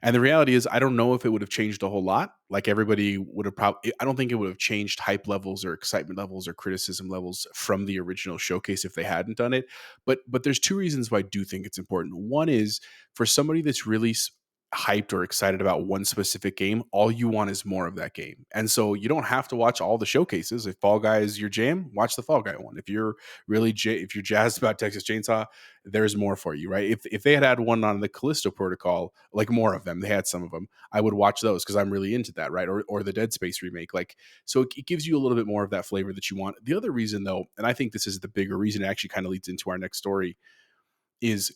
And the reality is, I don't know if it would have changed a whole lot. Like everybody would have probably, I don't think it would have changed hype levels or excitement levels or criticism levels from the original showcase if they hadn't done it. But there's two reasons why I do think it's important. One is for somebody that's really hyped or excited about one specific game, all you want is more of that game. And so you don't have to watch all the showcases. If Fall Guy is your jam, watch the Fall Guy one. If you're really if you're jazzed about Texas Chainsaw, there's more for you, right? If they had one on the Callisto Protocol, like more of them, they had some of them, I would watch those because I'm really into that, right? Or the Dead Space remake. Like, so it gives you a little bit more of that flavor that you want. The other reason though, and I think this is the bigger reason, it actually kind of leads into our next story, is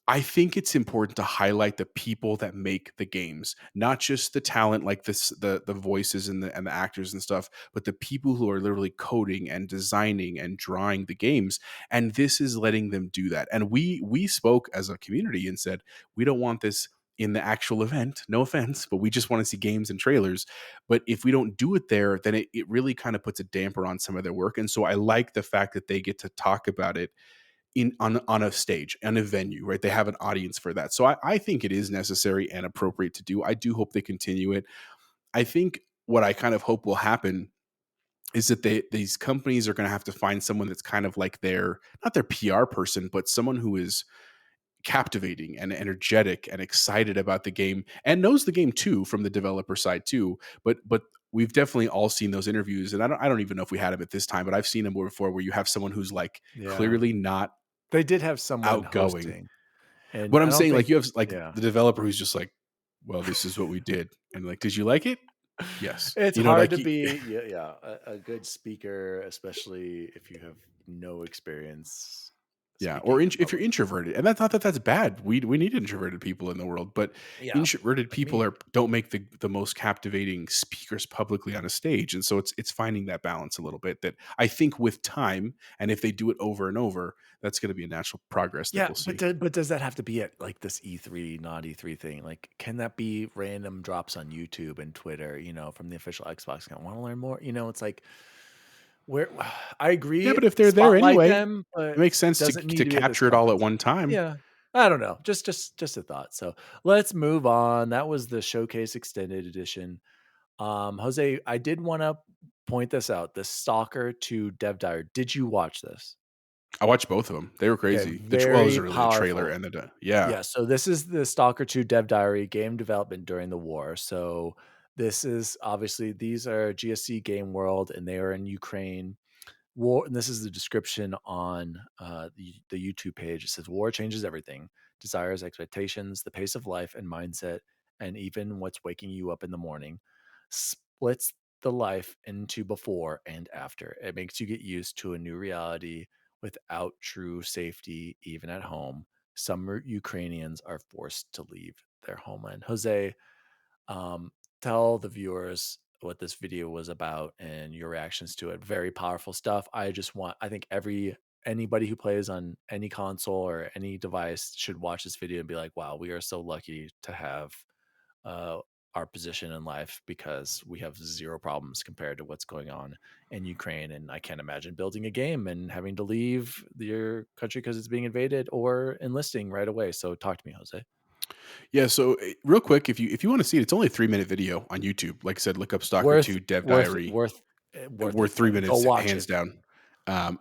I think it's important to highlight the people that make the games, not just the talent like this, the voices and the actors and stuff, but the people who are literally coding and designing and drawing the games. And this is letting them do that. And we spoke as a community and said, we don't want this in the actual event. No offense, but we just want to see games and trailers. But if we don't do it there, then it really kind of puts a damper on some of their work. And so I like the fact that they get to talk about it on a stage, on a venue, right? They have an audience for that. So I think it is necessary and appropriate to do. I do hope they continue it. I think what I kind of hope will happen is that these companies are going to have to find someone that's kind of like not their PR person, but someone who is captivating and energetic and excited about the game and knows the game too from the developer side too. But we've definitely all seen those interviews, and I don't even know if we had them at this time, but I've seen them before where you have someone who's like clearly not They did have someone outgoing. hosting. And But I I'm don't saying think, like you have like yeah. the developer who's just like, well, this is what we did. And like, did you like it? Yes. It's You know, hard like to be a good speaker, especially if you have no experience. yeah, speaking or in if you're public. introverted, and that's not that that's bad. We need introverted people in the world, but Yeah, introverted like people me. don't make the most captivating speakers publicly on a stage, and so it's finding that balance a little bit. That I think with time, and if they do it over and over, that's going to be a natural progress that Yeah, we'll see. but does that have to be at like this E3, not E3 thing? Like, can that be random drops on YouTube and Twitter? From the official Xbox account. Want to learn more? It's like where I Yeah, agree, but if they're there spotlight anyway, them, it but makes sense doesn't to need to be at this capture it all at conference. one time. Yeah, I don't know. Just a thought. So let's move on. That was the Showcase Extended Edition. Jose, I did want to point this out. The Stalker to Dev Diary. Did you watch this? I watched both of them. They were Okay, crazy. Well, it was very really the trailer powerful. and the yeah. Yeah, so this is the Stalker 2 Dev Diary game development during the war. So this is obviously these are GSC Game World and they are in Ukraine. War, and this is the description on the YouTube page. It says war changes everything: desires, expectations, the pace of life and mindset, and even what's waking you up in the morning. Splits the life into before and after. It makes you get used to a new reality without true safety, even at home. Some Ukrainians are forced to leave their homeland. Jose, tell the viewers what this video was about and your reactions to it. Very powerful stuff. I think anybody who plays on any console or any device should watch this video and be like, wow, we are so lucky to have uh, our position in life because we have zero problems compared to what's going on in Ukraine. And I can't imagine building a game and having to leave your country because it's being invaded or enlisting right away. So talk to me, Jose. Yeah, so real quick, if you want to see it, it's only a 3-minute video on YouTube. Like I said, look up Stalker 2 Dev Diary. Worth Worth 3 it. Go minutes, watch hands it. down.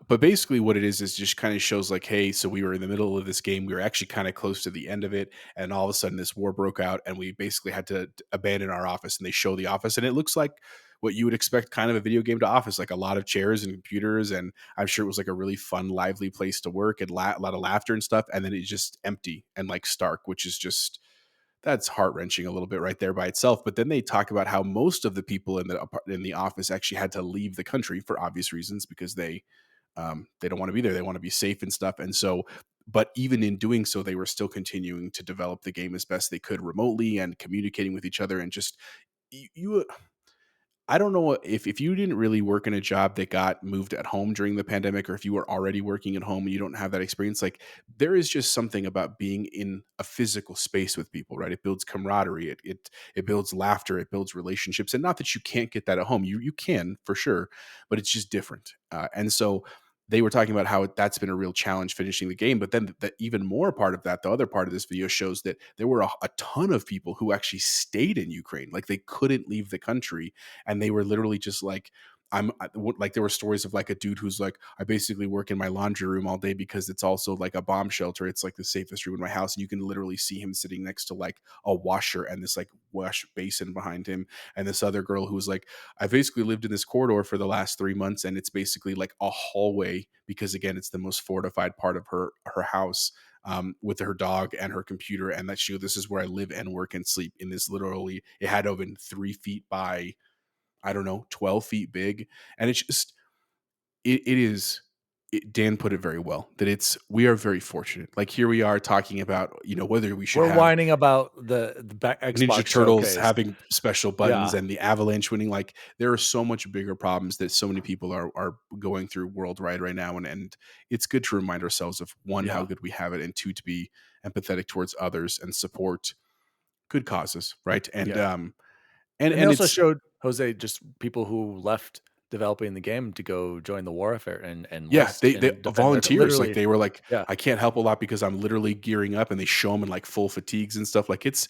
But basically what it is just kind of shows like, hey, so we were in the middle of this game. We were actually kind of close to the end of it. And all of a sudden this war broke out and we basically had to abandon our office, and they show the office and it looks like what you would expect kind of a video game to office, like a lot of chairs and computers. And I'm sure it was like a really fun, lively place to work and a lot of laughter and stuff. And then it's just empty and like stark, which is just, that's heart wrenching a little bit right there by itself. But then they talk about how most of the people in the office actually had to leave the country for obvious reasons because they don't want to be there. They want to be safe and stuff. And so, but even in doing so, they were still continuing to develop the game as best they could remotely and communicating with each other and just you I don't know if you didn't really work in a job that got moved at home during the pandemic, or if you were already working at home and you don't have that experience, like there is just something about being in a physical space with people, right? It builds camaraderie, it builds laughter, it builds relationships, and not that you can't get that at home, you can for sure, but it's just different. And so they were talking about how that's been a real challenge finishing the game. But then the even more part of that, the other part of this video shows that there were a ton of people who actually stayed in Ukraine. Like they couldn't leave the country. And they were literally just like, like there were stories of like a dude who's like, I basically work in my laundry room all day because it's also like a bomb shelter. It's like the safest room in my house. And you can literally see him sitting next to like a washer and this like wash basin behind him. And this other girl who was like, I basically lived in this corridor for the last 3 months, and it's basically like a hallway because again, it's the most fortified part of her house, with her dog and her computer, and that this is where I live and work and sleep in this. Literally, it had over 3 feet by, I don't know, 12 feet big, and it's just it is. Dan put it very well that we are very fortunate. Like here we are talking about whether we should We're have whining about the Xbox Ninja Turtles Showcase. having special buttons Yeah. and the Avalanche winning. Like there are so much bigger problems that so many people are going through worldwide right now, and it's good to remind ourselves of one, how good we have it, and two, to be empathetic towards others and support good causes, right? And Yeah. and And they also it's showed, Jose, just people who left developing the game to go join the warfare and yeah, enlist they and defend their volunteers, like literally. they were like, Yeah. I can't help a lot because I'm literally gearing up, and they show them in like full fatigues and stuff. Like it's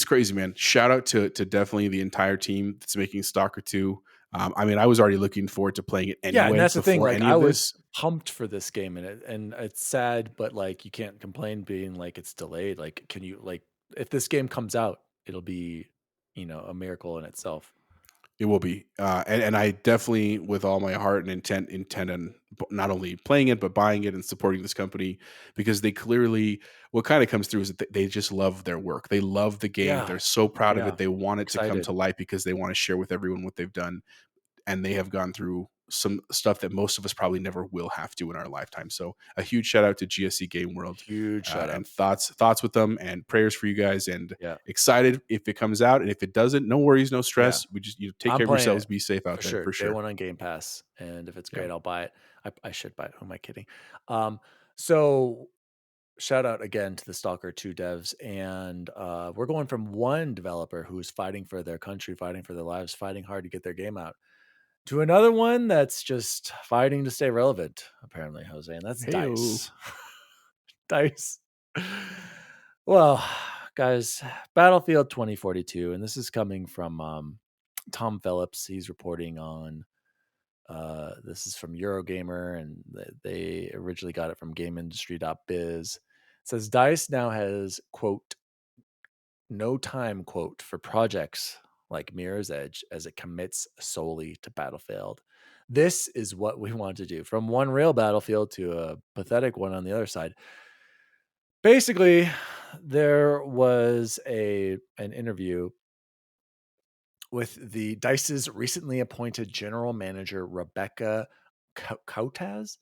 crazy, man. Shout out to definitely the entire team that's making Stalker 2. I mean, I was already looking forward to playing it Yeah, and anyway that's the thing, before like, any I of was this. pumped for this game, and it's sad, but, like, you can't complain being like it's delayed, like, can you like, if this game comes out, it'll be, a miracle in itself. It will be, and I definitely, with all my heart and intent, intend on not only playing it but buying it and supporting this company, because they clearly, what kind of comes through is that they just love their work. They love the game. Yeah, They're so proud of yeah, it. They want it to come excited. to light because they want to share with everyone what they've done, and they have gone through some stuff that most of us probably never will have to in our lifetime. So a huge shout out to GSC Game World, Huge shout out. and thoughts with them, and prayers for you guys, and Yeah, excited if it comes out. And if it doesn't, no worries, no yeah. stress. We just, take I'm care of playing yourselves, it be safe out for there sure. for Day sure. one on Game Pass, and if it's Yeah. great, I'll buy it. I should buy it. Who am I kidding? So shout out again to the Stalker 2 devs, and we're going from one developer who's fighting for their country, fighting for their lives, fighting hard to get their game out, to another one that's just fighting to stay relevant, apparently, Jose, and that's Heyo. Dice. Dice. Well, guys, Battlefield 2042, and this is coming from Tom Phillips. He's reporting on this is from Eurogamer, and they originally got it from GameIndustry.biz. It says Dice now has, quote, no time, quote, for projects like Mirror's Edge as it commits solely to Battlefield. This is what we want to do, from one real Battlefield to a pathetic one on the other side. Basically, there was an interview with the Dice's recently appointed general manager, Rebecca Kautaz,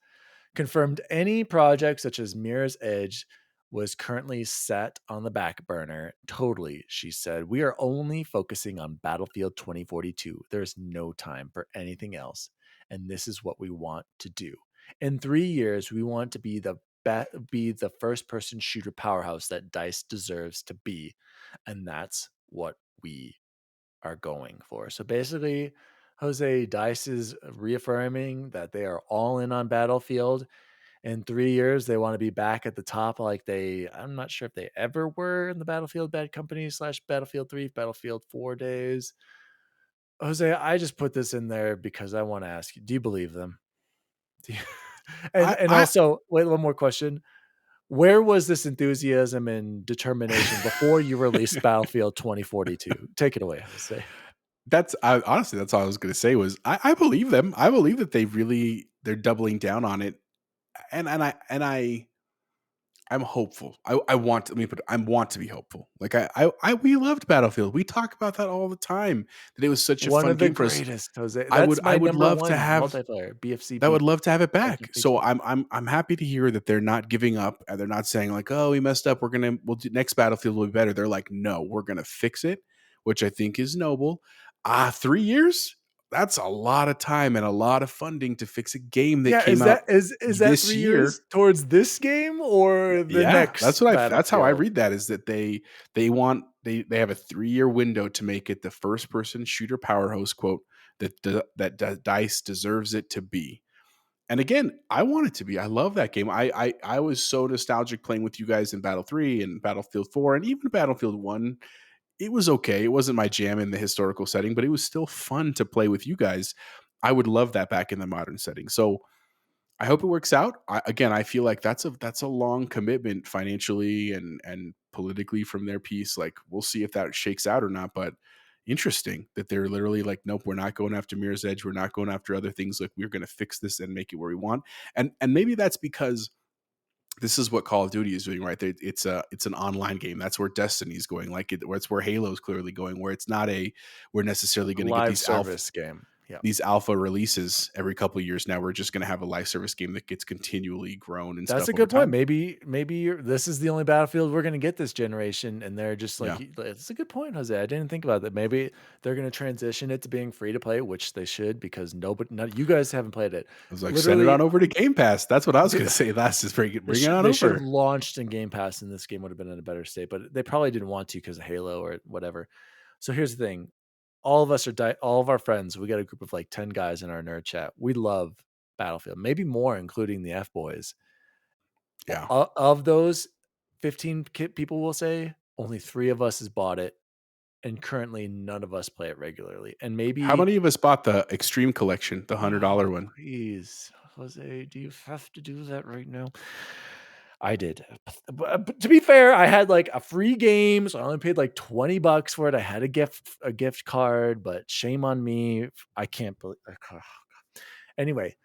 confirmed any project such as Mirror's Edge was currently set on the back burner. Totally, she said. We are only focusing on Battlefield 2042. There's no time for anything else. And this is what we want to do. In 3 years, we want to be the first person shooter powerhouse that DICE deserves to be. And that's what we are going for. So basically, Jose, DICE is reaffirming that they are all in on Battlefield. In 3 years, they want to be back at the top, like I'm not sure if they ever were in the Battlefield Bad Company / Battlefield 3, Battlefield 4 days. Jose, I just put this in there because I want to ask you, do you believe them? And I also, wait, one more question. Where was this enthusiasm and determination before you released Battlefield 2042? Take it away, Jose. honestly, that's all I was going to say was I believe them. I believe that they're doubling down on it, and I'm hopeful. I want to, let me put it, I want to be hopeful. Like we loved Battlefield. We talk about that all the time, that it was such a One fun of the game for us. greatest, Jose. I would That's I my would number love to one have multiplayer, that, would BFCB. love to have it Thank back. you, So BFCB. I'm happy to hear that they're not giving up, and they're not saying like, oh, we messed up, we'll do, next Battlefield will be better. They're like, no, we're gonna fix it, which I think is noble. 3 years? That's a lot of time and a lot of funding to fix a game that Yeah, came is out that this 3 year. years towards this game or the Yeah, next that's how I Battlefield? read that, is that they have a 3-year window to make it the first person shooter powerhouse, quote, that DICE deserves it to be. And again, I want it to be. I love that game. I was so nostalgic playing with you guys in Battle 3 and Battlefield 4 and even Battlefield 1. It was okay. It wasn't my jam in the historical setting, but it was still fun to play with you guys. I would love that back in the modern setting. So I hope it works out. Again, I feel like that's a long commitment financially and politically from their piece. Like, we'll see if that shakes out or not. But interesting that they're literally like, nope, we're not going after Mirror's Edge. We're not going after other things. Like, we're going to fix this and make it where we want. And maybe that's because this is what Call of Duty is doing, right? It's an online game. That's where Destiny's going. Like, it's where Halo's clearly going. Where it's not we're necessarily A going to get live these alpha. service game. Yeah. these alpha releases every couple of years now, we're just going to have a live service game that gets continually grown and That's stuff a over good point. time. Maybe this is the only Battlefield we're going to get this generation, and they're just like, Yeah. it's a good point, Jose. I didn't think about that. Maybe they're going to transition it to being free to play, which they should, because you guys haven't played it. I was like, send it on over to Game Pass. That's what I was going Dude, to say last, is bring it on they should have over. launched in Game Pass, and this game would have been in a better state. But they probably didn't want to because of Halo or whatever. So here's the thing: all of us are all of our friends. We got a group of like 10 guys in our nerd chat. We love Battlefield, maybe more, including the F boys. Yeah. Of those 15 people, will say only 3 of us has bought it, and currently none of us play it regularly. And maybe How many of us bought the Extreme Collection, the $100 one? Please, Jose, do you have to do that right now? I did. But to be fair, I had like a free game, so I only paid like $20 for it. I had a gift card, but shame on me. I can't believe. Anyway,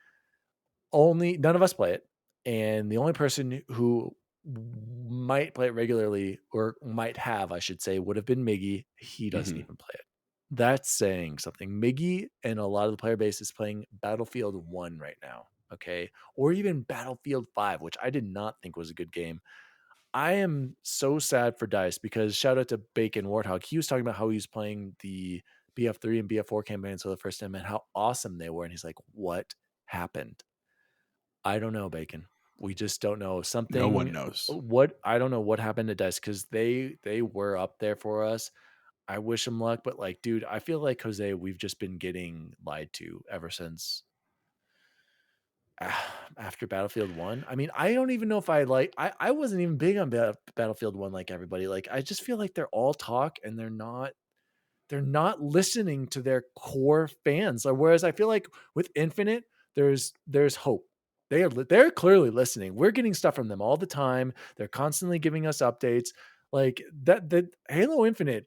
none of us play it, and the only person who might play it regularly, or might have, I should say, would have been Miggy. He doesn't even play it. That's saying something. Miggy and a lot of the player base is playing Battlefield 1 right now, okay? Or even Battlefield 5, which I did not think was a good game. I am so sad for DICE, because shout out to Bacon Warthog. He was talking about how he was playing the BF3 and BF4 campaigns for the first time and how awesome they were. And he's like, what happened? I don't know, Bacon. We just don't know. No one knows. I don't know what happened to DICE, because they were up there for us. I wish them luck, but like, dude, I feel like, Jose, we've just been getting lied to ever since after Battlefield 1. I mean, I don't even know if I wasn't even big on Battlefield 1 like everybody. Like, I just feel like they're all talk, and they're not listening to their core fans. Whereas I feel like with Infinite, there's hope. They're clearly listening. We're getting stuff from them all the time. They're constantly giving us updates. Like that Halo Infinite.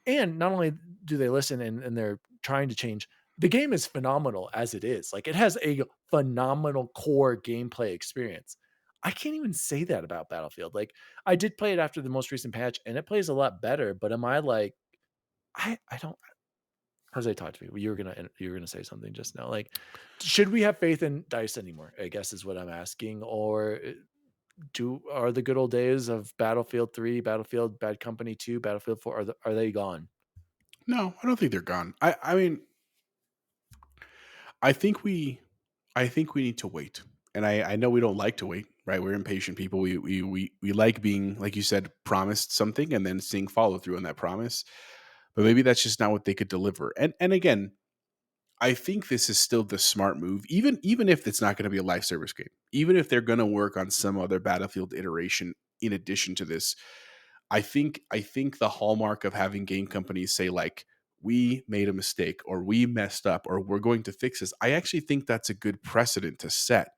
And not only do they listen and they're trying to change, the game is phenomenal as it is. Like, it has a phenomenal core gameplay experience. I can't even say that about Battlefield. Like, I did play it after the most recent patch, and it plays a lot better, but am I like, I don't. Jose, talk to me. You were gonna say something just now. Like, should we have faith in DICE anymore? I guess is what I'm asking. Or are the good old days of Battlefield 3, Battlefield Bad Company 2, Battlefield 4, are they gone? No, I don't think they're gone. I mean, I think we need to wait. And I know we don't like to wait, right? We're impatient people. We like being, like you said, promised something and then seeing follow through on that promise. But maybe that's just not what they could deliver. And again, I think this is still the smart move, even if it's not going to be a live service game, even if they're going to work on some other Battlefield iteration in addition to this. I think the hallmark of having game companies say, like, we made a mistake, or we messed up, or we're going to fix this. I actually think that's a good precedent to set,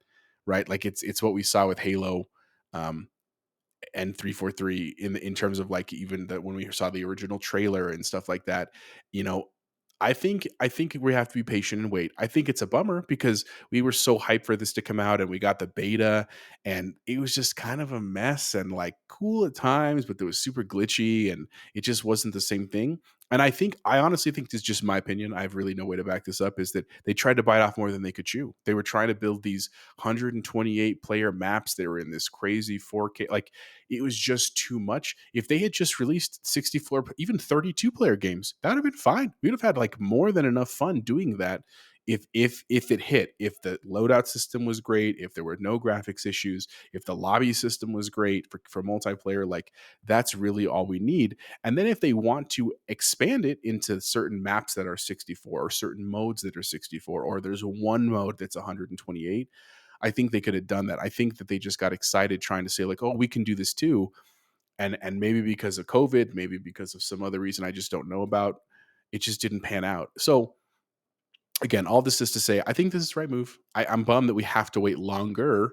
right? Like, it's what we saw with Halo, and 343 in terms of, like, even that when we saw the original trailer and stuff like that. You know, I think we have to be patient and wait. I think it's a bummer because we were so hyped for this to come out, and we got the beta, and it was just kind of a mess, and like cool at times, but it was super glitchy, and it just wasn't the same thing. And I honestly think, this is just my opinion, I have really no way to back this up, is that they tried to bite off more than they could chew. They were trying to build these 128 player maps. They were in this crazy 4K, like, it was just too much. If they had just released 64, even 32 player games, that would have been fine. We'd have had like more than enough fun doing that. If it hit, if the loadout system was great, if there were no graphics issues, if the lobby system was great for multiplayer, like, that's really all we need. And then if they want to expand it into certain maps that are 64, or certain modes that are 64, or there's one mode that's 128, I think they could have done that. I think that they just got excited trying to say, like, oh, we can do this too. And maybe because of COVID, maybe because of some other reason I just don't know about, it just didn't pan out. So again, all this is to say, I think this is the right move. I'm bummed that we have to wait longer,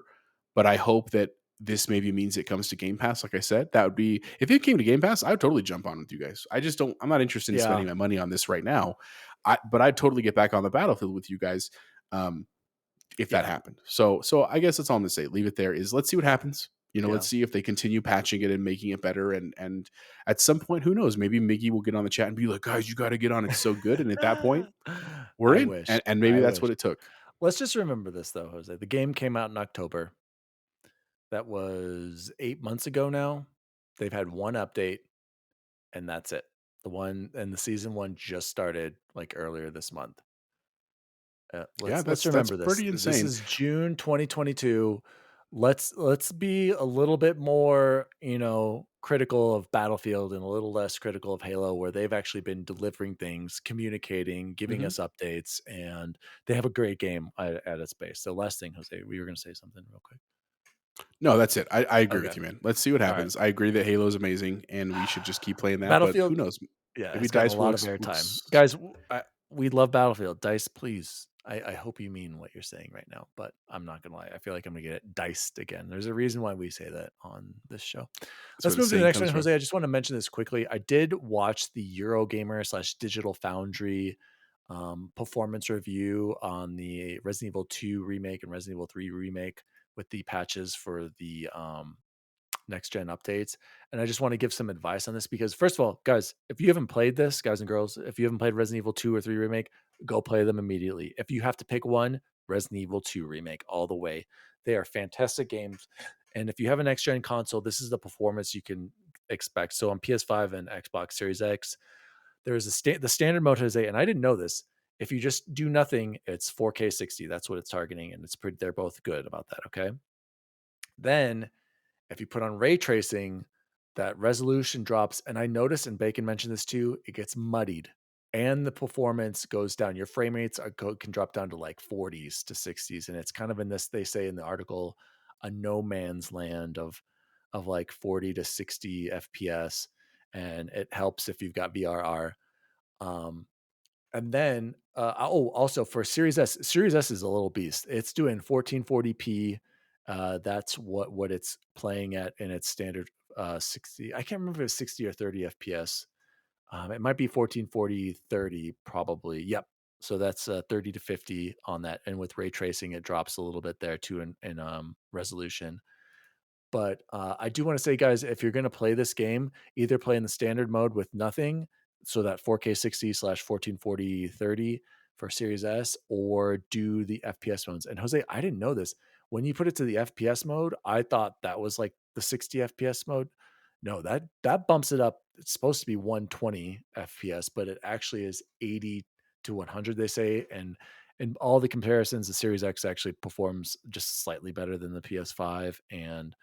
but I hope that this maybe means it comes to Game Pass. Like I said, that would be, if it came to Game Pass, I would totally jump on with you guys. I'm not interested in spending my money on this right now. But I'd totally get back on the Battlefield with you guys. If that happened. So I guess that's all I'm gonna say. Leave it there. Is let's see what happens. Let's see if they continue patching it and making it better. And at some point, who knows? Maybe Miggy will get on the chat and be like, guys, you got to get on. It's so good. And at that point, we're I in, wish. and maybe I that's wish. what it took. Let's just remember this though, Jose. The game came out in October. That was 8 months ago now. They've had one update, and that's it. The season 1 just started like earlier this month. Yeah, Let's that's remember this. pretty This insane. is June 2022. Let's be a little bit more, critical of Battlefield and a little less critical of Halo, where they've actually been delivering things, communicating, giving Mhm. us updates, and they have a great game at its base. So last thing, Jose, we were going to say something real quick. No, that's it. I agree Okay. with you, man. Let's see what All right. happens. I agree that Halo is amazing, and we should just keep playing that. But who Battlefield, knows? yeah, Maybe it's gotten a Dice lot looks, of airtime. looks Guys, we love Battlefield. Dice, please. I hope you mean what you're saying right now, but I'm not gonna lie. I feel like I'm gonna get it diced again. There's a reason why we say that on this show. that's Let's where the move to the saying next comes one, from. Jose. I just want to mention this quickly. I did watch the Eurogamer /Digital Foundry performance review on the Resident Evil 2 remake and Resident Evil 3 remake with the patches for the next gen updates. And I just want to give some advice on this because, first of all, guys, if you haven't played this, guys and girls, if you haven't played Resident Evil 2 or 3 remake, go play them immediately. If you have to pick one, Resident Evil 2 remake all the way. They are fantastic games. And if you have a next gen console, this is the performance you can expect. So on PS5 and Xbox Series X, there's the standard mode, Jose, and I didn't know this. If you just do nothing, it's 4K 60. That's what it's targeting, and they're both good about that. Okay. Then if you put on ray tracing, that resolution drops. And I noticed, and Bacon mentioned this too, it gets muddied and the performance goes down. Your frame rates can drop down to like 40s to 60s. And it's kind of in this, they say in the article, a no man's land of like 40 to 60 FPS. And it helps if you've got VRR. And then, also for Series S is a little beast. It's doing 1440p. That's what it's playing at in its standard 60. I can't remember if it's 60 or 30 FPS. It might be 1440, 30 probably. Yep. So that's 30 to 50 on that. And with ray tracing, it drops a little bit there too in resolution. But I do want to say, guys, if you're going to play this game, either play in the standard mode with nothing, so that 4K 60 / 1440 30 for Series S, or do the FPS modes. And Jose, I didn't know this. When you put it to the FPS mode, I thought that was like the 60 FPS mode. No, that bumps it up. It's supposed to be 120 FPS, but it actually is 80 to 100, they say. And in all the comparisons, the Series X actually performs just slightly better than the PS5. And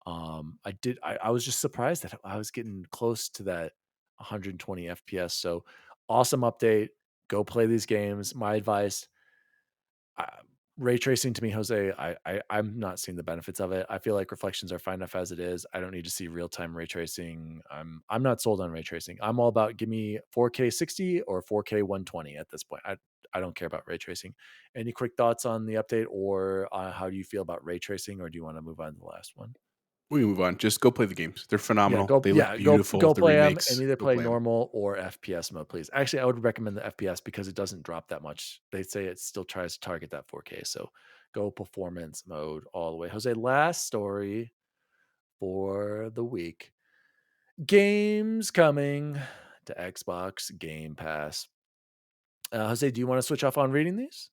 I was just surprised that I was getting close to that 120 FPS. So awesome update. Go play these games. My advice, uh, ray tracing to me, Jose, I'm not seeing the benefits of it. I feel like reflections are fine enough as it is. I don't need to see real-time ray tracing. I'm not sold on ray tracing. I'm all about give me 4K 60 or 4K 120 at this point. I don't care about ray tracing. Any quick thoughts on the update, or how do you feel about ray tracing, or do you want to move on to the last one? We can move on. Just go play the games. They're phenomenal. Go They look beautiful. go The play them, and remakes. either Go play play 'em. normal or FPS mode, please. Actually, I would recommend the FPS because it doesn't drop that much. They say it still tries to target that 4K. So go performance mode all the way. Jose, last story for the week. Games coming to Xbox Game Pass. Jose, do you want to switch off on reading these?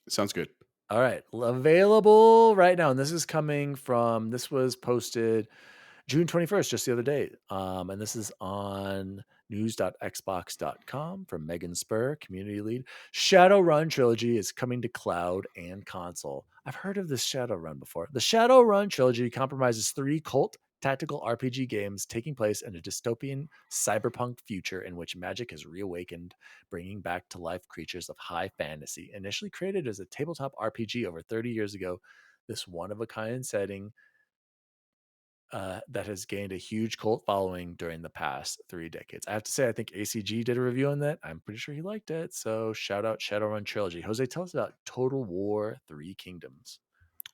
Sounds good. All right. Available right now. And this was posted June 21st, just the other day. And this is on news.xbox.com from Megan Spur, community lead. Shadowrun trilogy is coming to cloud and console. I've heard of this Shadowrun before. The Shadowrun trilogy compromises 3 cult tactical RPG games taking place in a dystopian cyberpunk future in which magic has reawakened, bringing back to life creatures of high fantasy. Initially created as a tabletop RPG over 30 years ago, this one-of-a-kind setting that has gained a huge cult following during the past 3 decades. I have to say, I think ACG did a review on that. I'm pretty sure he liked it. So shout out Shadowrun Trilogy. Jose, tell us about Total War 3 Kingdoms.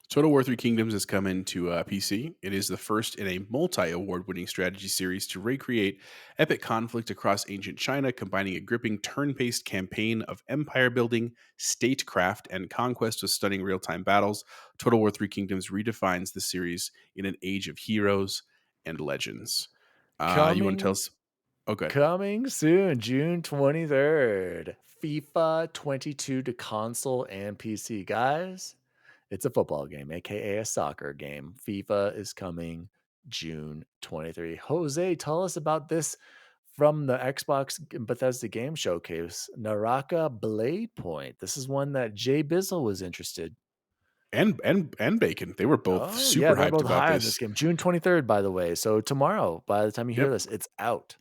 Total War 3 Kingdoms is coming to PC. It is the first in a multi-award-winning strategy series to recreate epic conflict across ancient China, combining a gripping turn-based campaign of empire building, statecraft, and conquest with stunning real-time battles. Total War 3 Kingdoms redefines the series in an age of heroes and legends. You want to tell us? Okay. Coming soon, June 23rd. FIFA 22 to console and PC. Guys, it's a football game, aka a soccer game. FIFA is coming June 23. Jose, tell us about this from the Xbox and Bethesda Game Showcase. Naraka Blade Point. This is one that Jay Bizzle was interested. And Bacon. They were both Oh, yeah, super they're hyped both about high on this this. game. June 23rd, by the way. So tomorrow, by the time you hear Yep. this, it's out.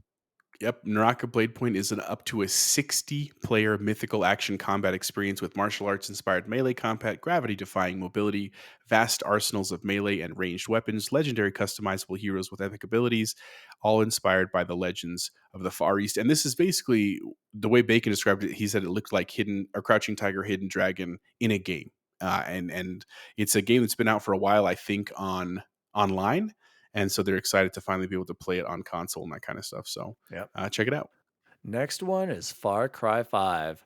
Yep, Naraka Blade Point is an up to a 60-player mythical action combat experience with martial arts-inspired melee combat, gravity-defying mobility, vast arsenals of melee and ranged weapons, legendary customizable heroes with epic abilities, all inspired by the legends of the Far East. And this is basically the way Bacon described it. He said it looked like hidden or Crouching Tiger, Hidden Dragon in a game, and it's a game that's been out for a while, I think, online. And so they're excited to finally be able to play it on console and that kind of stuff. So Yep. check it out. Next one is Far Cry 5.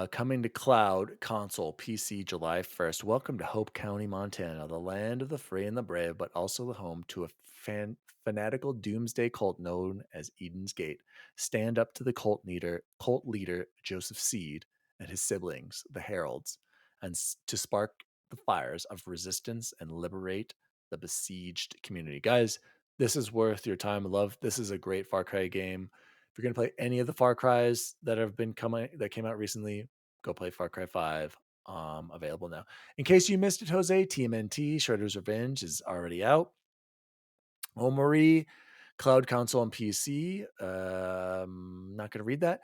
Coming to cloud, console, PC, July 1st. Welcome to Hope County, Montana, the land of the free and the brave, but also the home to a fanatical doomsday cult known as Eden's Gate. Stand up to the cult leader Joseph Seed and his siblings, the Heralds, and to spark the fires of resistance and liberate the besieged community. Guys, this is worth your time and love. This is a great Far Cry game. If you're going to play any of the Far Cries that came out recently, go play Far Cry 5. Available now. In case you missed it, Jose, TMNT Shredder's Revenge is already out. Omori, Cloud Console and PC. Not going to read that.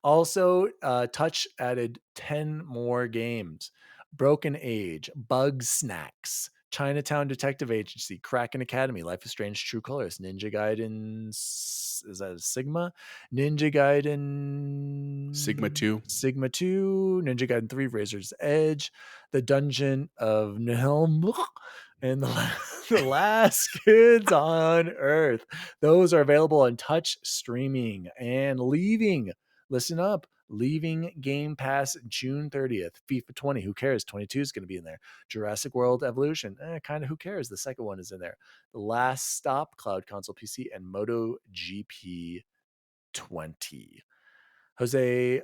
Also, Touch added 10 more games. Broken Age, Bug Snacks, Chinatown Detective Agency, Kraken Academy, Life is Strange, True Colors, Ninja Gaiden, is that a Sigma? Ninja Gaiden Sigma 2. Sigma 2, Ninja Gaiden 3, Razor's Edge, The Dungeon of Nihilm, and the Last Kids on Earth. Those are available on Touch streaming and leaving. Listen up. Leaving Game Pass June 30th. FIFA 20, who cares? 22 is going to be in there. Jurassic World Evolution, kind of who cares? The second one is in there. The Last Stop, Cloud Console PC, and MotoGP 20. Jose,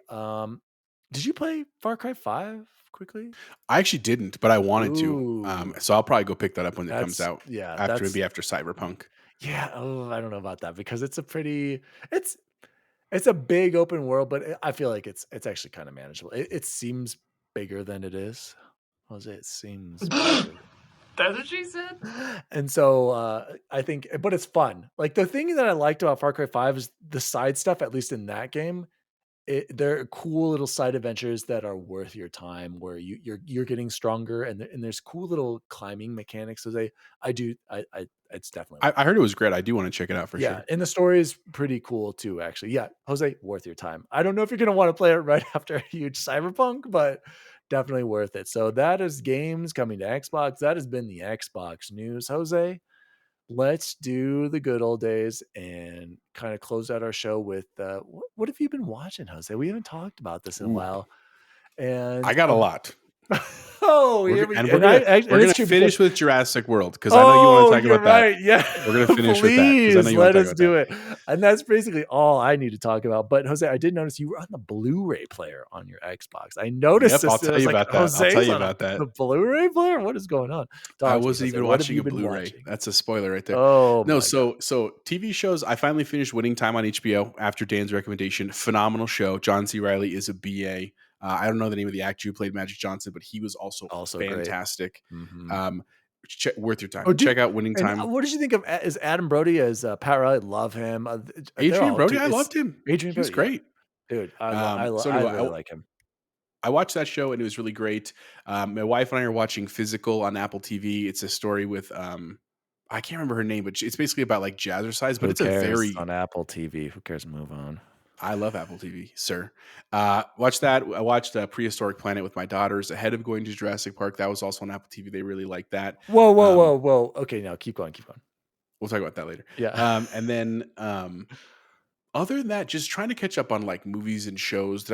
did you play Far Cry 5 quickly? I actually didn't, but I wanted to. Ooh. So I'll probably go pick that up when it comes That's- out. yeah, After that's- maybe after Cyberpunk. Yeah, I don't know about that because it's a big open world, but I feel like it's actually kind of manageable. It seems bigger than it is. Jose, it seems bigger. That's what she said. And so I think, but it's fun. Like the thing that I liked about Far Cry 5 is the side stuff, at least in that game. They're cool little side adventures that are worth your time, where you're getting stronger, and there's cool little climbing mechanics. So it's definitely. I heard it was great. I do want to check it out for sure. And the story is pretty cool too, actually. Yeah, Jose, worth your time. I don't know if you're going to want to play it right after a huge Cyberpunk, but definitely worth it. So that is games coming to Xbox. That has been the Xbox news. Jose, let's do the good old days and kind of close out our show with what have you been watching, Jose? We haven't talked about this in a while. And I got a lot. Here we go. We're going to finish with Jurassic World because I know you want to talk about that. Yeah, we're going to finish with that. Please let us do it. And that's basically all I need to talk about. But Jose, I did notice you were on the Blu-ray player on your Xbox. I noticed this. I'll tell you about that. I'll tell you about that. The Blu-ray player? What is going on? I wasn't even watching a Blu-ray. That's a spoiler right there. Oh, no. So TV shows. I finally finished Winning Time on HBO after Dan's recommendation. Phenomenal show. John C. Reilly is a BA. I don't know the name of the actor who played Magic Johnson, but he was also fantastic. Mm-hmm. Worth your time. Check out Winning Time. What did you think of is Adam Brody as Pat Riley? Love him. Adrian Brody, I loved him. Adrian Brody, great. Dude, I really like him. I watched that show and it was really great. My wife and I are watching Physical on Apple TV. It's a story with I can't remember her name, but it's basically about like jazzercise, but it's a very on Apple TV. Who cares? Move on. I love Apple TV, sir. Watch that. I watched Prehistoric Planet with my daughters ahead of going to Jurassic Park. That was also on Apple TV. They really liked that. Whoa. Okay, now keep going. We'll talk about that later. Yeah. And then other than that, just trying to catch up on like movies and shows that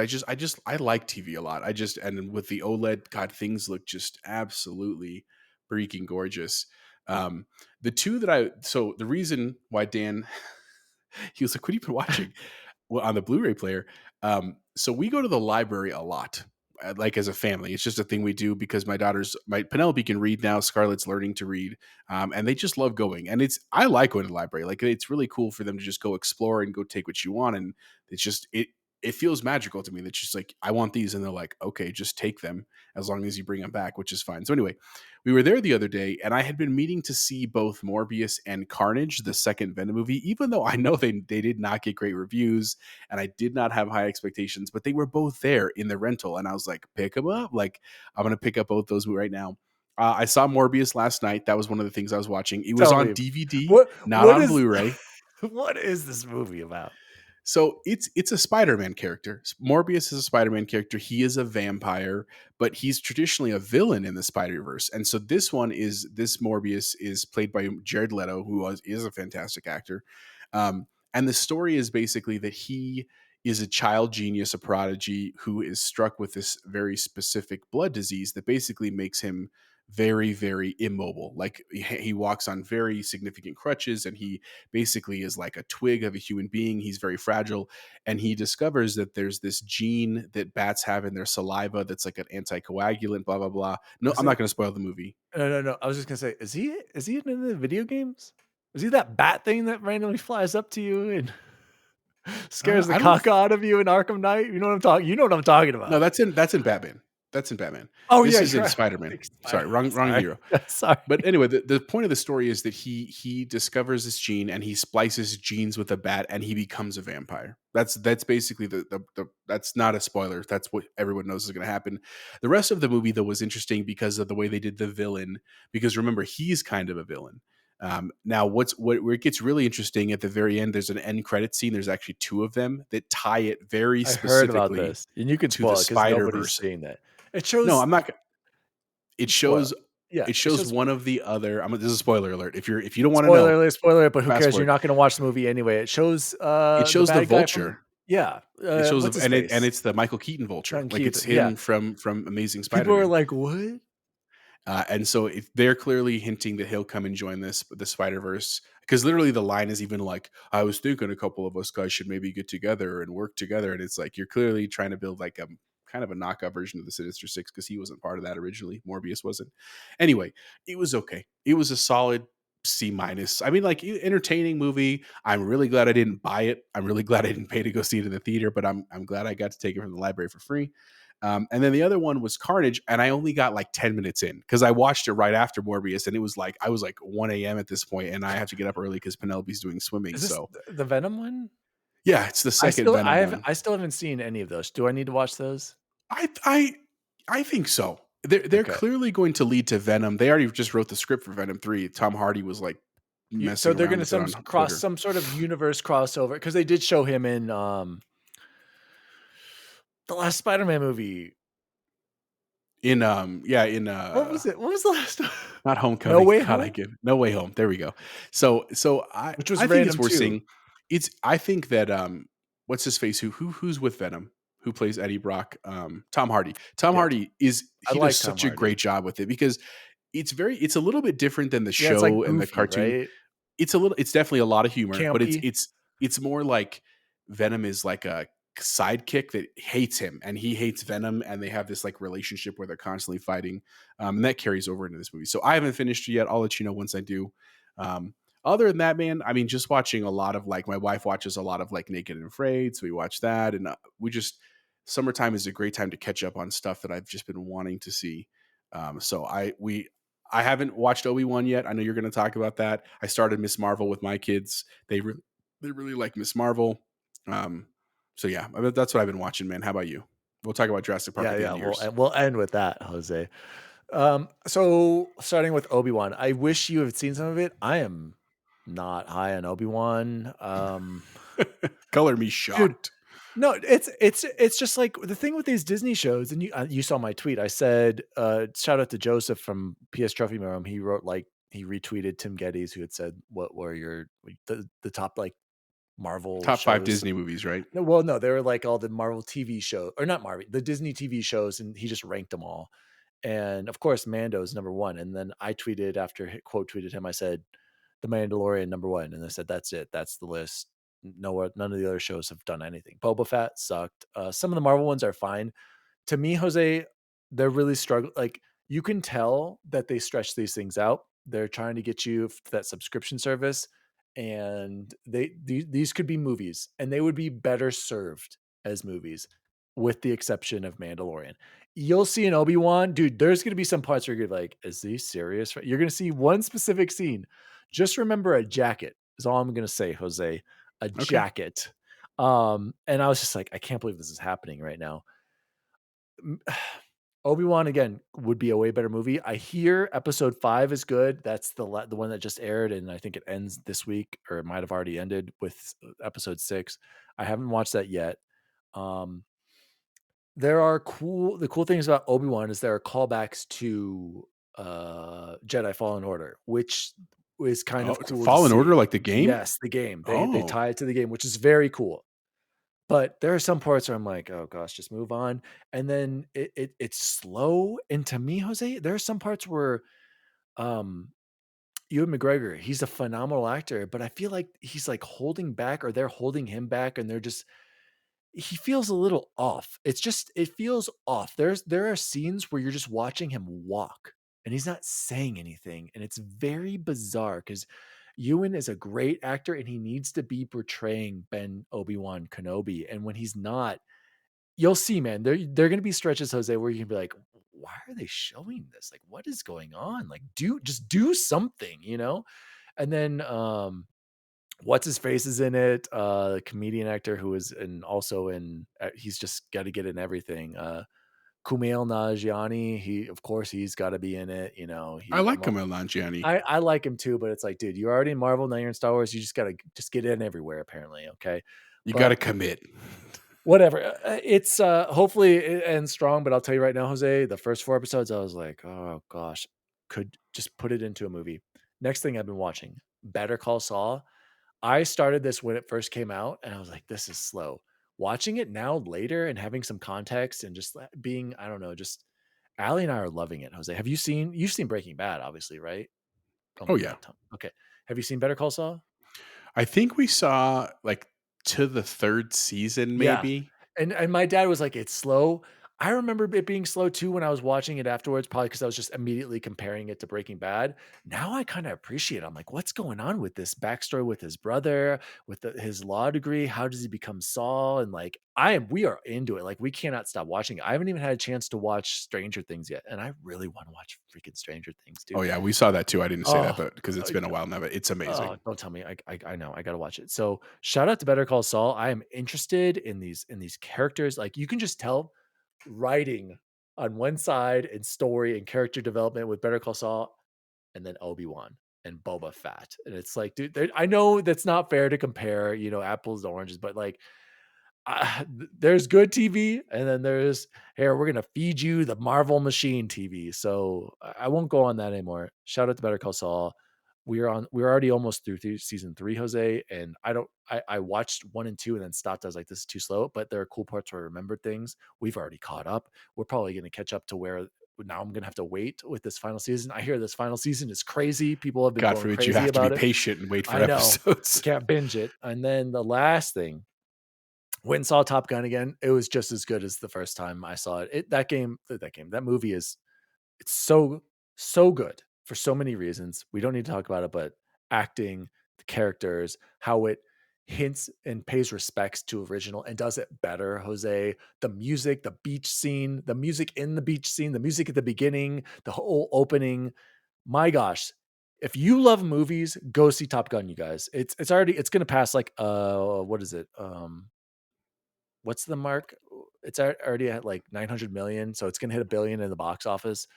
I like TV a lot. And with the OLED, God, things look just absolutely freaking gorgeous. The two that the reason why Dan He was like, "What have you been watching?" Well, on the Blu-ray player. So we go to the library a lot, like as a family. It's just a thing we do because my Penelope can read now. Scarlett's learning to read, and they just love going. And I like going to the library. Like it's really cool for them to just go explore and go take what you want. And it's just it feels magical to me. That's just like, I want these, and they're like, okay, just take them as long as you bring them back, which is fine. So anyway, we were there the other day, and I had been meaning to see both Morbius and Carnage, the second Venom movie, even though I know they did not get great reviews, and I did not have high expectations, but they were both there in the rental, and I was like, pick them up. Like, I'm going to pick up both those right now. I saw Morbius last night. That was one of the things I was watching. It was Tell on me, DVD, not on Blu-ray. What is this movie about? So it's a Spider-Man character. Morbius is a Spider-Man character. He is a vampire, but he's traditionally a villain in the Spider-Verse. And so this Morbius is played by Jared Leto, who is a fantastic actor. And the story is basically that he is a child genius, a prodigy who is struck with this very specific blood disease that basically makes him very, very immobile. Like he walks on very significant crutches, and he basically is like a twig of a human being. He's very fragile. And he discovers that there's this gene that bats have in their saliva that's like an anticoagulant, blah, blah, blah. No, I'm not going to spoil the movie. No. I was just going to say, is he in the video games? Is he that bat thing that randomly flies up to you and scares the cock out of you in Arkham Knight? You know what I'm talking about. No, that's in Batman. That's in Batman. Oh, this yeah, is in Spider-Man. Sorry, wrong hero. Sorry. But anyway, the point of the story is that he discovers this gene, and he splices genes with a bat, and he becomes a vampire. That's basically that's not a spoiler. That's what everyone knows is going to happen. The rest of the movie, though, was interesting because of the way they did the villain. Because remember, he's kind of a villain. Now, where it gets really interesting at the very end, there's an end credit scene. There's actually two of them that tie it very specifically. I heard about this, and you can spoil it because nobody's seeing that. It shows. No, I'm not. It shows. Yeah, it shows one of the other. This is a spoiler alert. If you don't want to know, spoiler alert. But who cares? You're not going to watch the movie anyway. It shows. The Vulture. Yeah, it shows, and it's the Michael Keaton Vulture. It's him from Amazing Spider-Man. People are like, what? And so they're clearly hinting that he'll come and join the Spider-Verse, because literally the line is even like, I was thinking a couple of us guys should maybe get together and work together. And it's like, you're clearly trying to build like a kind of a knockoff version of the Sinister Six, because he wasn't part of that originally. Morbius wasn't. Anyway, it was okay. It was a solid C-. I mean, like, entertaining movie. I'm really glad I didn't buy it. I'm really glad I didn't pay to go see it in the theater, but I'm glad I got to take it from the library for free. And then the other one was Carnage, and I only got like 10 minutes in because I watched it right after Morbius, and it was like I was like 1 a.m. at this point, and I have to get up early because Penelope's doing swimming. Is this so the Venom one? Yeah, it's the second Venom one. I still haven't seen any of those. Do I need to watch those? I think so. They're clearly going to lead to Venom. They already just wrote the script for Venom 3. Tom Hardy was like messing so they're going to cross some sort of universe crossover, because they did show him in the last Spider-Man movie. What was it? What was the last one? Not Homecoming. No Way Home. No Way Home. There we go. So I think it's worth seeing. I think that what's his face? Who's with Venom? Who plays Eddie Brock? Tom Hardy. Hardy does such a great job with it, because it's a little bit different than the show it's like goofy, and the cartoon. Right? It's definitely a lot of humor, Campy. but it's more like Venom is like a sidekick that hates him, and he hates Venom, and they have this like relationship where they're constantly fighting, and that carries over into this movie. So I haven't finished it yet. I'll let you know once I do. Other than that, man, I mean, just watching a lot of like, my wife watches a lot of like Naked and Afraid, so we watch that, and summertime is a great time to catch up on stuff that I've just been wanting to see. So I haven't watched Obi-Wan yet. I know you're going to talk about that. I started Miss Marvel with my kids. They really like Miss Marvel. So yeah, that's what I've been watching, man. How about you? We'll talk about Jurassic Park. We'll end with that, Jose. So starting with Obi-Wan, I wish you had seen some of it. I am not high on Obi-Wan. Color me shocked. Dude, no, it's just like the thing with these Disney shows, and you saw my tweet. I said, shout out to Joseph from PS Trophy Room. He wrote, like, he retweeted Tim Geddes, who had said, what were the top like Marvel top shows. 5 Disney movies, right? No, they were like all the Marvel TV shows, or not Marvel, the Disney TV shows, and he just ranked them all. And of course, Mando's number 1. And then I tweeted, after quote tweeted him, I said, The Mandalorian number 1, and I said, that's it, that's the list. none of the other shows have done anything. Boba Fett sucked. Some of the Marvel ones are fine. To me, Jose, they're really struggling. Like, you can tell that they stretch these things out. They're trying to get you to that subscription service, and these could be movies, and they would be better served as movies, with the exception of Mandalorian. You'll see an Obi-Wan, dude. There's going to be some parts where you're like, "Is he serious?" You're going to see one specific scene. Just remember a jacket. Is all I'm going to say, Jose. A Okay. jacket. And I was just like, I can't believe this is happening right now. Obi-Wan again would be a way better movie. I hear episode 5 is good. That's the one that just aired, and I think it ends this week, or it might have already ended with episode 6. I haven't watched that yet. The cool things about Obi-Wan is there are callbacks to Jedi Fallen Order, which is kind Oh, of cool to Fallen Order, see. like the game? Yes, the game. They Oh, tie it to the game, which is very cool. But there are some parts where I'm like, "Oh gosh, just move on." And then it's slow. And to me, Jose, there are some parts where um Ewan McGregor, he's a phenomenal actor, but I feel like he's like holding back, or they're holding him back, and he feels a little off. It feels off. There are scenes where you're just watching him walk and he's not saying anything. And it's very bizarre because Ewan is a great actor and he needs to be portraying Ben Obi-Wan Kenobi. And when he's not, you'll see, man, there are gonna be stretches, Jose, where you can be like, why are they showing this? Like, what is going on? Like, do something. And then what's his face is in it, the comedian actor who is also in he's just got to get in everything. Kumail Nanjiani, of course he's got to be in it. I like Kumail Nanjiani. I like him too, but it's like, dude, you're already in Marvel, now you're in Star Wars. You just gotta just get in everywhere, apparently. Okay, You got to but commit. whatever. It's hopefully it ends strong, but I'll tell you right now, Jose, the first 4 episodes, I was like, oh gosh, could just put it into a movie. Next thing I've been watching, Better Call Saul. I started this when it first came out, and I was like, "This is slow." Watching it now later and having some context and just being, I don't know, just Allie and I are loving it. Jose, you've seen Breaking Bad, obviously, right? Oh Oh my yeah. God, Tom. Okay, have you seen Better Call Saul? I think we saw like to the 3rd season, Yeah. maybe. And my dad was like, "It's slow." I remember it being slow too when I was watching it afterwards, probably because I was just immediately comparing it to Breaking Bad. Now I kind of appreciate it. I'm like, what's going on with this backstory with his brother, with his law degree? How does he become Saul? And like, we are into it. Like, we cannot stop watching it. I haven't even had a chance to watch Stranger Things yet, and I really want to watch freaking Stranger Things, Oh dude. yeah, we saw that too. I didn't say that, Oh, but because it's been a while now, but it's oh, amazing. don't tell me. I know. I gotta watch it. So shout out to Better Call Saul. I am interested in these characters. Like, you can just tell writing on one side and story and character development with Better Call Saul, and then Obi-Wan and Boba Fett. And it's like, dude, I know that's not fair to compare, apples to oranges, but like, there's good TV, and then there's, here, we're gonna feed you the Marvel machine TV. So I won't go on that anymore. Shout out to Better Call Saul. We're already almost through season 3, Jose, and I watched 1 and 2 and then stopped. I was like, this is too slow, but there are cool parts where I remembered things. We've already caught up. We're probably gonna catch up to where now I'm gonna have to wait with this final season. I hear this final season is crazy. People have been God going forbid you crazy have to be about it. patient and wait for I know. You episodes. can't binge it. And then the last thing, went and saw Top Gun again. It was just as good as the first time I saw it. That movie it's so good for so many reasons. We don't need to talk about it, but acting, the characters, how it hints and pays respects to original and does it better, Jose. The music, the beach scene, the music in the beach scene, the music at the beginning, the whole opening. My gosh. If you love movies, go see Top Gun, you guys. It's gonna pass like what is it? What's the mark? It's already at like 900 million, so it's gonna hit 1 billion in the box office.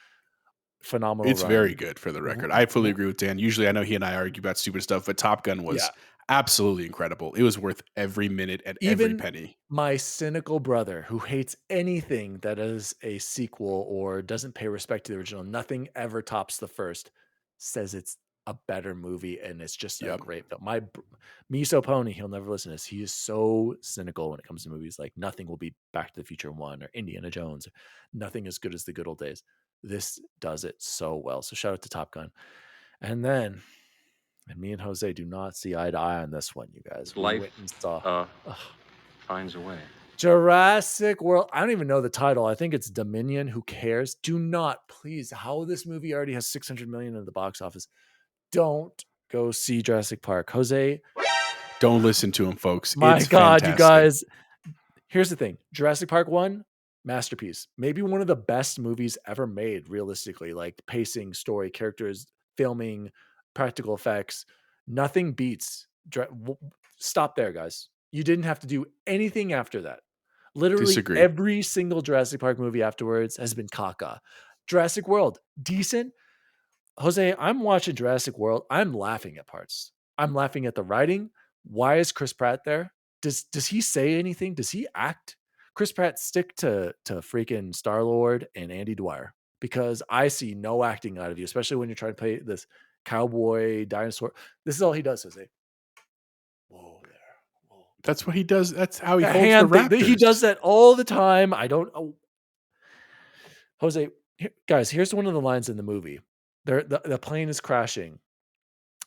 Phenomenal It's very run. good, for the W- record. I fully w- agree with Dan. Usually I know he and I argue about stupid stuff, but Top Gun Yeah. was absolutely incredible. It was worth every minute and every Even penny. my cynical brother who hates anything that is a sequel or doesn't pay respect to the original, nothing ever tops the first, says it's a better movie and it's just a Yep. great film. Miso Pony, he'll never listen to this. He is so cynical when it comes to movies. Like, nothing will be Back to the Future 1 or Indiana Jones. Nothing as good as the good old days. This does it so well. So shout out to Top Gun. And then And me and Jose do not see eye to eye on this one, you guys. We Life went and saw finds a way. Jurassic World. I don't even know the title. I think it's Dominion. Who cares? Do not, please. How this movie already has 600 million in the box office. Don't go see Jurassic Park. Jose, Don't listen to him, folks. my It's God, fantastic. you guys. Here's the thing. Jurassic Park 1, masterpiece. Maybe one of the best movies ever made, realistically. Like pacing, story, characters, filming, practical effects. Nothing beats. Stop there, guys. You didn't have to do anything after that. Literally Disagree. every single Jurassic Park movie afterwards has been caca. Jurassic World, decent. Jose, I'm watching Jurassic World. I'm laughing at parts. I'm laughing at the writing. Why is Chris Pratt there? Does he say anything? Does he act? Chris Pratt, stick to freaking Star-Lord and Andy Dwyer, because I see no acting out of you, especially when you're trying to play this cowboy dinosaur. This is all he does, Jose. Whoa there. Whoa. That's what he does. That's how he The holds hand the thing, Raptors. he does that all the time. I don't. Jose, guys, here's one of the lines in the movie. The plane is crashing,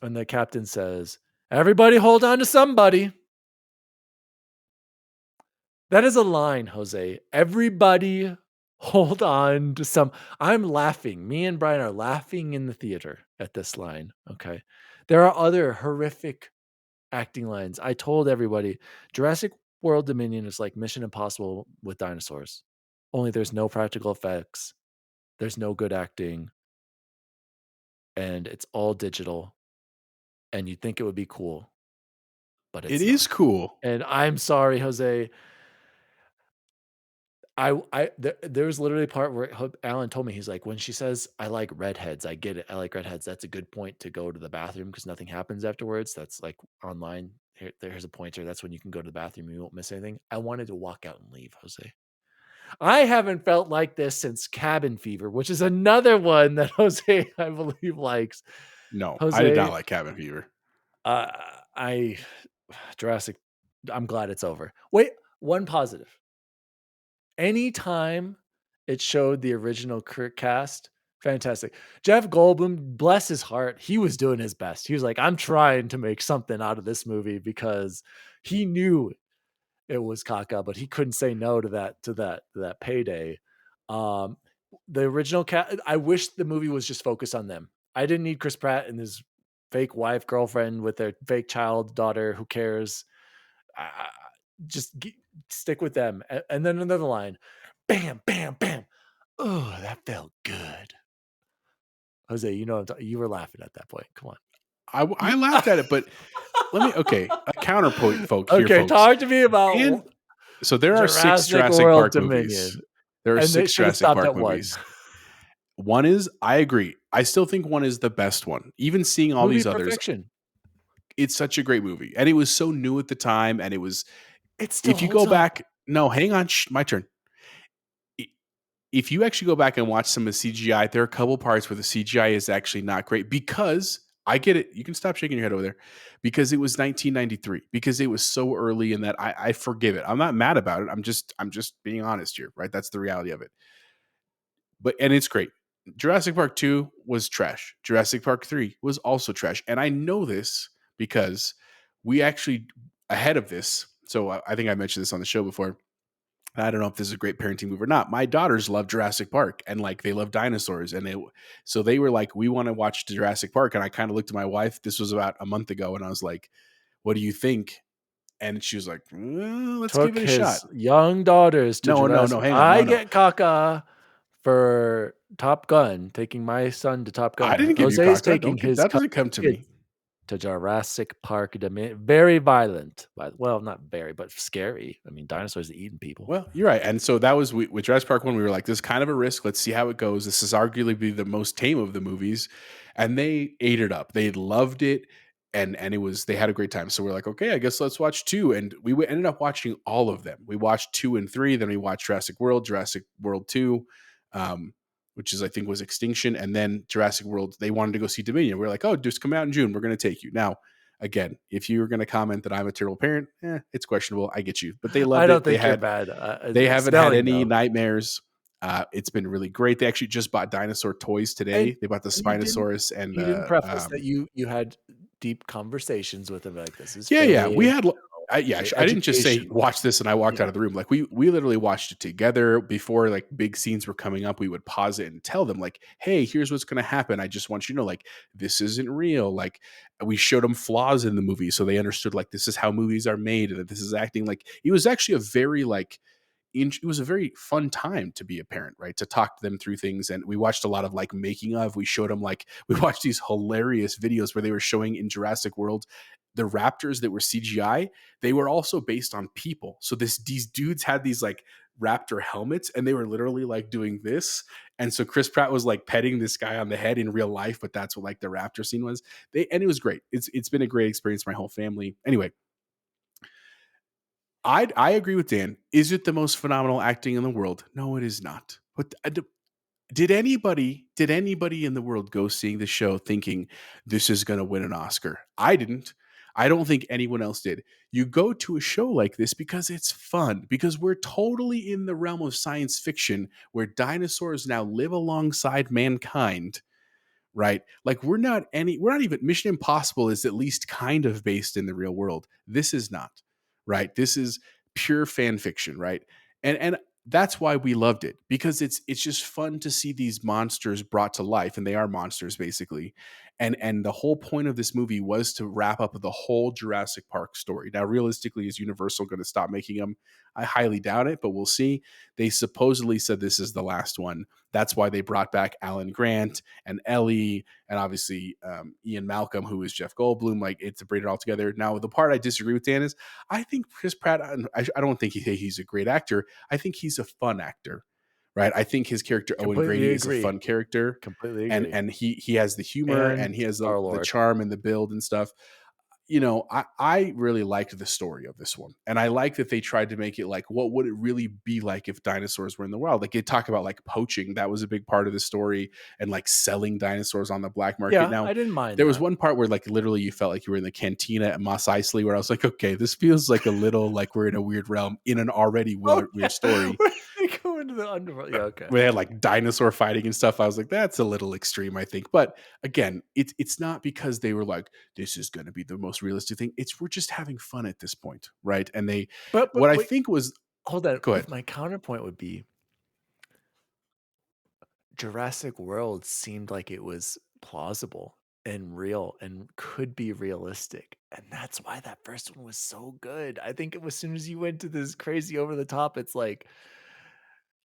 and the captain says, "Everybody hold on to somebody." That is a line, Jose. Everybody hold on to some. I'm laughing. Me and Brian are laughing in the theater at this line. Okay. There are other horrific acting lines. I told everybody Jurassic World Dominion is like Mission Impossible with dinosaurs. Only there's no practical effects. There's no good acting. And it's all digital. And you'd think it would be cool. But it's It is not. cool. And I'm sorry, Jose. There was literally a part where Alan told me, he's like, when she says, "I like redheads," I get it. I like redheads. That's a good point to go to the bathroom because nothing happens afterwards. That's like online. Here's a pointer. That's when you can go to the bathroom. You won't miss anything. I wanted to walk out and leave, Jose. I haven't felt like this since Cabin Fever, which is another one that Jose, I believe, likes. No, Jose, I did not like Cabin Fever. Jurassic, I'm glad it's over. Wait, one positive. Anytime it showed the original cast, fantastic. Jeff Goldblum, bless his heart, he was doing his best. He was like, I'm trying to make something out of this movie because he knew it was caca, but he couldn't say no to that payday. The original cast, I wish the movie was just focused on them. I didn't need Chris Pratt and his fake wife, girlfriend with their fake child, daughter. Who cares? Stick with them. And then another line, bam, bam, bam. Oh, that felt good. Jose, you know, you were laughing at that point. Come on. I laughed at it, but a counterpoint, folks. Okay, talk to me about. So there are 6 Jurassic World Park Dominion. movies. There are And 6 Jurassic Park movies. One is, I agree. I still think one is the best one. Even seeing all these others, it's such a great movie, and it was so new at the time. And it was. If you go back, no, hang on, my turn. If you actually go back and watch some of the CGI, there are a couple parts where the CGI is actually not great, because I get it. You can stop shaking your head over there, because it was 1993, because it was so early in that I forgive it. I'm not mad about it. I'm just being honest here, right? That's the reality of it. And it's great. Jurassic Park 2 was trash. Jurassic Park 3 was also trash. And I know this because we actually, ahead of this, so I think I mentioned this on the show before. I don't know if this is a great parenting move or not. My daughters love Jurassic Park, and like they love dinosaurs, and they were like, we want to watch Jurassic Park. And I kind of looked at my wife. This was about a month ago, and I was like, "What do you think?" And she was like, "Let's give it a shot." Young daughters to Jurassic. No, hang on. I get caca for Top Gun, taking my son to Top Gun. I didn't give Jose's you caca. taking his that doesn't come to me. To Jurassic Park Dominion. Very violent. Well, not very, but scary. I mean, dinosaurs eating people. Well, you're right. And so that was with Jurassic Park 1, we were like, this is kind of a risk. Let's see how it goes. This is arguably the most tame of the movies. And they ate it up. They loved it. And they had a great time. So we're like, okay, I guess let's watch 2. And we ended up watching all of them. We watched 2 and 3. Then we watched Jurassic World 2, which is, I think, was Extinction. And then Jurassic World, they wanted to go see Dominion. We're like, oh, just come out in June. We're going to take you. Now, again, if you were going to comment that I'm a terrible parent, it's questionable. I get you. But they loved it. I don't think you're bad. They haven't had any nightmares. It's been really great. They actually just bought dinosaur toys today. They bought the Spinosaurus. And you didn't preface that you had deep conversations with him. Like, this is Yeah. We fake. had, I didn't just say Education. watch this and I walked out of the room. Like we literally watched it together before like big scenes were coming up. We would pause it and tell them like, hey, here's what's going to happen. I just want you to know, like, this isn't real. Like we showed them flaws in the movie so they understood like this is how movies are made and that this is acting. Like it was actually a very like it was a very fun time to be a parent, right? To talk to them through things. And we watched a lot of like making of, we showed them like, we watched these hilarious videos where they were showing in Jurassic World, the raptors that were CGI, they were also based on people. So these dudes had these like raptor helmets and they were literally like doing this. And so Chris Pratt was like petting this guy on the head in real life, but that's what like the raptor scene was. And it was great. It's been a great experience for my whole family. Anyway, I agree with Dan. Is it the most phenomenal acting in the world? No, it is not. But did anybody in the world go seeing the show thinking this is going to win an Oscar? I didn't. I don't think anyone else did. You go to a show like this because it's fun, because we're totally in the realm of science fiction where dinosaurs now live alongside mankind, right? Like we're not even Mission Impossible is at least kind of based in the real world. This is not, right? This is pure fan fiction, right? And that's why we loved it, because it's just fun to see these monsters brought to life, and they are monsters basically. And the whole point of this movie was to wrap up the whole Jurassic Park story. Now, realistically, is Universal going to stop making them? I highly doubt it, but we'll see. They supposedly said this is the last one. That's why they brought back Alan Grant and Ellie, and obviously Ian Malcolm, who is Jeff Goldblum. Like, it's to bring it all together. Now, the part I disagree with Dan is I think Chris Pratt, I don't think he's a great actor. I think he's a fun actor, right? I think his character Owen Grady is a fun character. Completely agree. And he has the humor and he has the charm and the build and stuff. You know, I really liked the story of this one. And I like that they tried to make it like, what would it really be like if dinosaurs were in the wild? Like they talk about like poaching. That was a big part of the story, and like selling dinosaurs on the black market. Yeah, now, I didn't mind there was one part where like literally you felt like you were in the cantina at Mos Eisley, where I was like, okay, this feels like a little like we're in a weird realm in an already weird story. They go into the underworld. Yeah, okay. Where they had like dinosaur fighting and stuff. I was like, that's a little extreme, I think. But again, it's not because they were like, this is going to be the most realistic thing. We're just having fun at this point, right? And they, but what I think was, hold on. Go ahead. My counterpoint would be, Jurassic World seemed like it was plausible and real and could be realistic, and that's why that first one was so good. I think as soon as you went to this crazy over the top, it's like,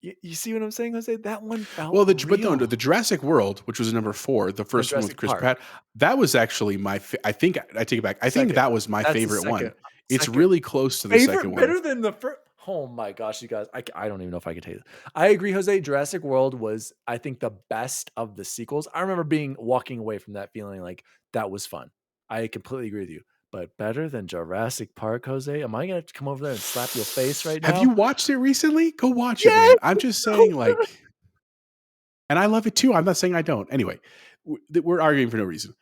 you see what I'm saying, Jose? That one felt well, real. the Jurassic World, which was number 4, the first one with Chris Pratt, that was actually I think I take it back. I think that was my favorite one. It's really close to the second one. Better than the first. Oh my gosh, you guys. I don't even know if I could take it. I agree, Jose. Jurassic World was, I think, the best of the sequels. I remember walking away from that feeling like that was fun. I completely agree with you. But better than Jurassic Park, Jose? Am I going to have to come over there and slap your face right now? Have you watched it recently? Go watch it, man. I'm just saying, like, and I love it too. I'm not saying I don't. Anyway, we're arguing for no reason.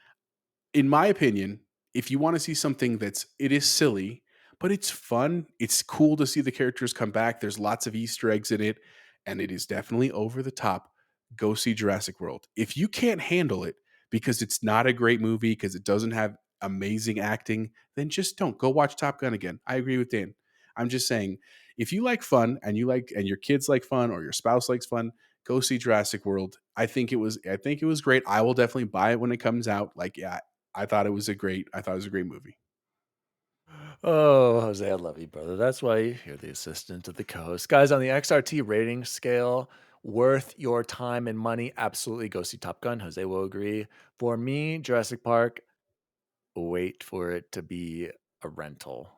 In my opinion, if you want to see something it is silly, but it's fun, it's cool to see the characters come back. There's lots of Easter eggs in it, and it is definitely over the top. Go see Jurassic World. If you can't handle it because it's not a great movie, because it doesn't have amazing acting, then just don't. Go watch Top Gun again. I agree with Dan. I'm just saying, if you like fun and your kids like fun, or your spouse likes fun, go see Jurassic World. I think it was great. I will definitely buy it when it comes out. Like, yeah, I thought it was a great movie. Oh, Jose, I love you, brother. That's why you're the assistant to the co-host. Guys, on the XRT rating scale, worth your time and money, absolutely go see Top Gun. Jose will agree. For me, Jurassic Park, wait for it to be a rental.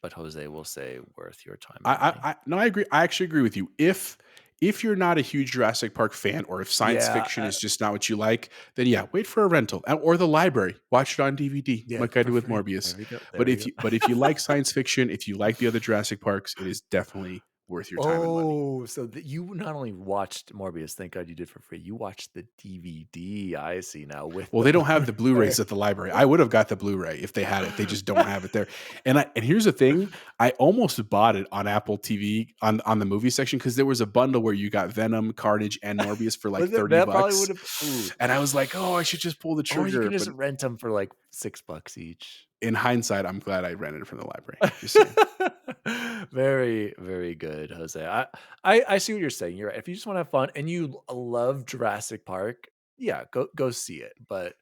But Jose will say worth your time. I agree. I actually agree with you. If you're not a huge Jurassic Park fan, or if science fiction is just not what you like, then yeah, wait for a rental or the library. Watch it on DVD, like I do with Morbius. But if you like science fiction, if you like the other Jurassic Parks, it is definitely worth your time and money. Oh, so you not only watched Morbius, thank God you did for free. You watched the DVD. I see now with Well, the they don't have the Blu-ray. Blu-rays at the library. I would have got the Blu-ray if they had it. They just don't have it there. And here's the thing: I almost bought it on Apple TV on the movie section because there was a bundle where you got Venom, Carnage, and Morbius for like $30. That probably would have. And I was like, oh, I should just pull the Or you trigger. can just But rent them for like $6 each. in hindsight, I'm glad I rented it from the library. Just saying. Very, very good, Jose. I see what you're saying. You're right. If you just want to have fun and you love Jurassic Park, yeah, go see it. But